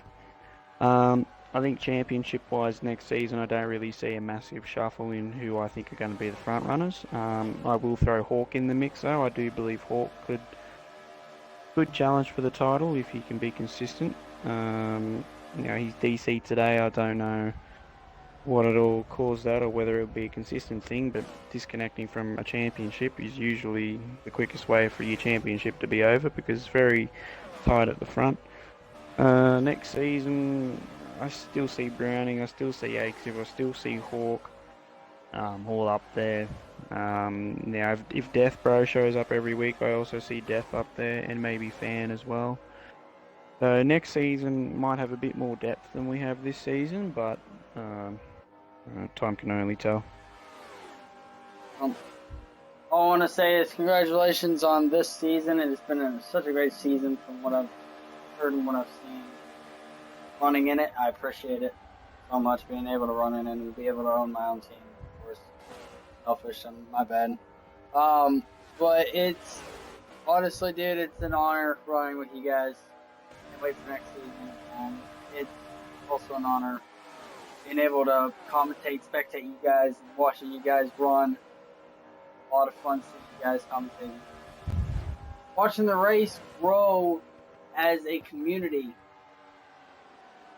I think championship-wise next season, I don't really see a massive shuffle in who I think are going to be the front runners. I will throw Hawk in the mix though. I do believe Hawk could challenge for the title if he can be consistent. He's DC today. I don't know what it all caused that or whether it'll be a consistent thing, but disconnecting from a championship is usually the quickest way for your championship to be over because it's very tight at the front. Next season, I still see Browning, I still see Aixiv, I still see Hawk all up there. Now, if Death Bro shows up every week, I also see Death up there and maybe Fan as well. So next season might have a bit more depth than we have this season, but time can only tell. All I want to say is congratulations on this season. It has been such a great season from what I've heard and what I've seen. Running in it, I appreciate it so much, being able to run in and be able to own my own team. Of course, selfish, my bad. But it's, honestly, dude, it's an honor running with you guys. Can't wait for next season. It's also an honor being able to commentate, spectate you guys, and watching you guys run. A lot of fun seeing you guys commentating. Watching the race grow as a community,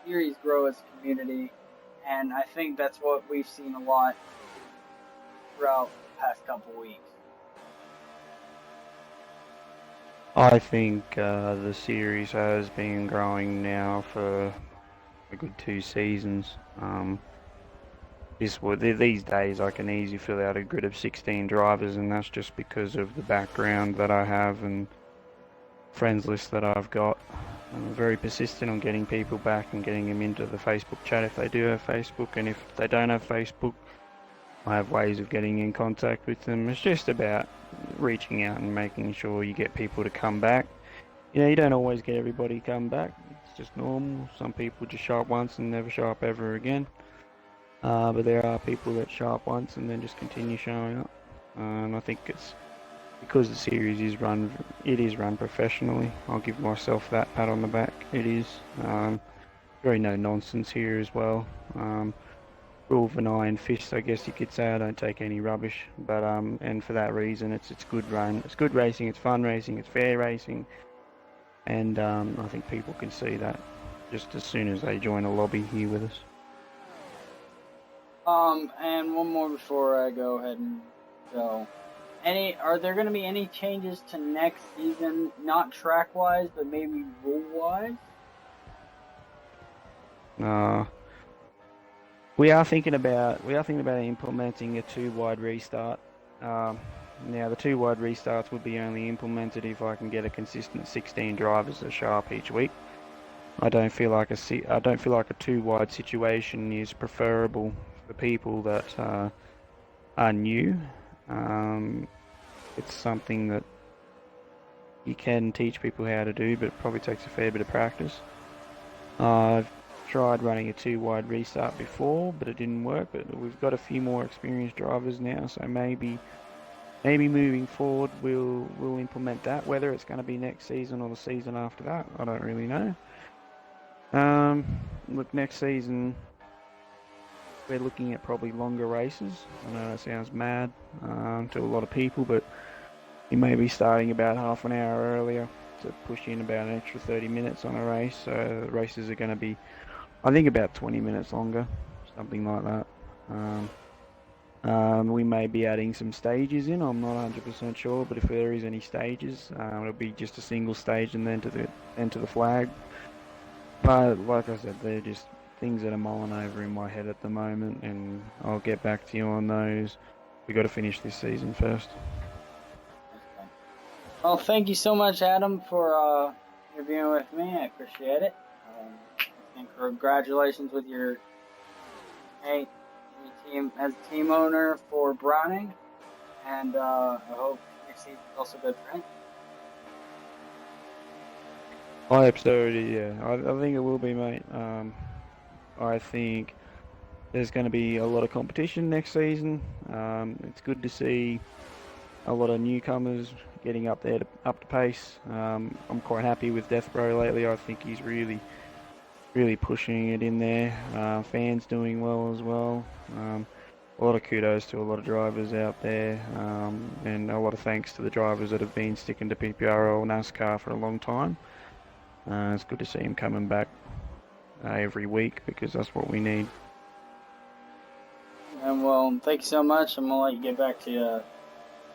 series grow as a community, and I think that's what we've seen a lot throughout the past couple weeks. I think the series has been growing now for a good 2 seasons. These days I can easily fill out a grid of 16 drivers, and that's just because of the background that I have and friends list that I've got. I'm very persistent on getting people back and getting them into the Facebook chat if they do have Facebook, and if they don't have Facebook, I have ways of getting in contact with them. It's just about reaching out and making sure you get people to come back. You know, you don't always get everybody to come back. It's just normal. Some people just show up once and never show up ever again. But there are people that show up once and then just continue showing up. And I think it's because the series is run professionally. I'll give myself that pat on the back. It is. Very no nonsense here as well. Rule of an iron fist, I guess you could say. I don't take any rubbish, but and for that reason, it's good run. It's good racing. It's fun racing. It's fair racing, and I think people can see that just as soon as they join a lobby here with us. And one more before I go ahead and go. Are there going to be any changes to next season, not track-wise, but maybe rule-wise? We are thinking about implementing a 2-wide restart. Now the 2-wide restarts would be only implemented if I can get a consistent 16 drivers that show up each week. I don't feel like a 2-wide situation is preferable for people that are new. It's something that you can teach people how to do, but it probably takes a fair bit of practice. I've tried running a 2-wide restart before, but it didn't work. But we've got a few more experienced drivers now, so maybe moving forward we'll implement that. Whether it's going to be next season or the season after that, I don't really know. Look, next season we're looking at probably longer races. I know that sounds mad to a lot of people, but you may be starting about half an hour earlier to push in about an extra 30 minutes on a race. So the races are going to be, I think, about 20 minutes longer, something like that. We may be adding some stages in. I'm not 100% sure, but if there is any stages, it'll be just a single stage and then to the flag. But like I said, they're just things that are mulling over in my head at the moment, and I'll get back to you on those. We got to finish this season first. Well, thank you so much, Adam, for interviewing with me. I appreciate it. And congratulations with your team as a team owner for Browning, and I hope next season is also good for him. I hope so, yeah. I think it will be, mate. I think there's going to be a lot of competition next season. It's good to see a lot of newcomers getting up to pace. I'm quite happy with Death Bro lately. I think he's really pushing it in there. Fans doing well as well. A lot of kudos to a lot of drivers out there, and a lot of thanks to the drivers that have been sticking to PPRL NASCAR for a long time. It's good to see him coming back every week, because that's what we need. And well, thank you so much. I'm gonna let you get back to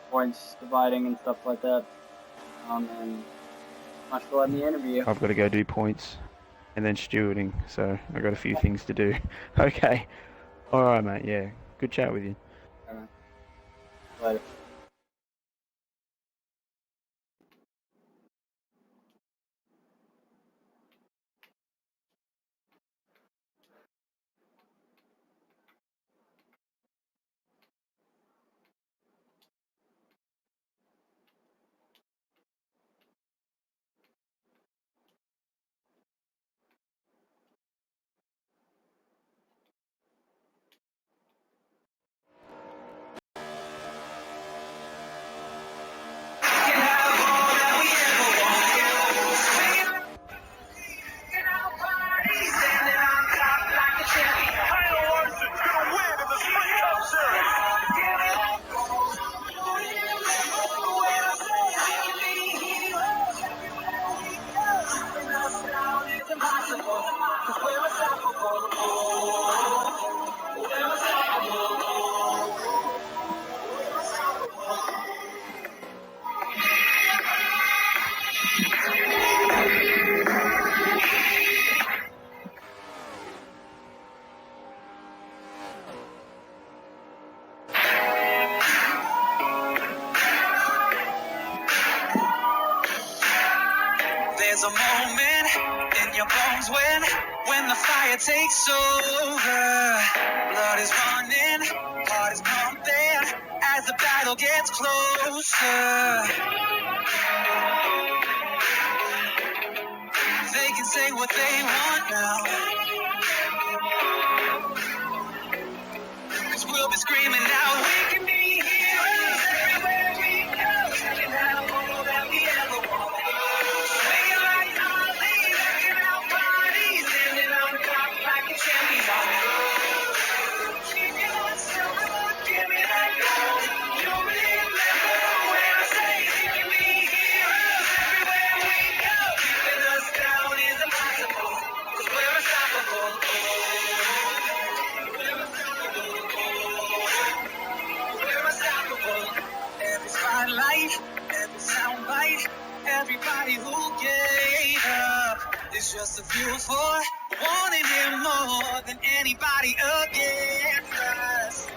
points dividing and stuff like that. And much for letting me interview. I've got to go do points and then stewarding, so I've got a few things to do. Okay. Alright, mate, yeah. Good chat with you. Alright. Later. takes over. Blood is running, heart is pumping as the battle gets closer. They can say what they want now, 'cause we'll be screaming out, we can be heroes everywhere we go. We can have all that we ever want. Swinging like Ali, rocking out bodies, standing on top like a champion. Keep your silver, give me that gold. You remember when I say we can be heroes everywhere we go. Keeping us down is impossible, 'cause we're unstoppable. We're unstoppable. Every spotlight, every soundbite, everybody who gave up is just a fuel for wanting him more than anybody against us.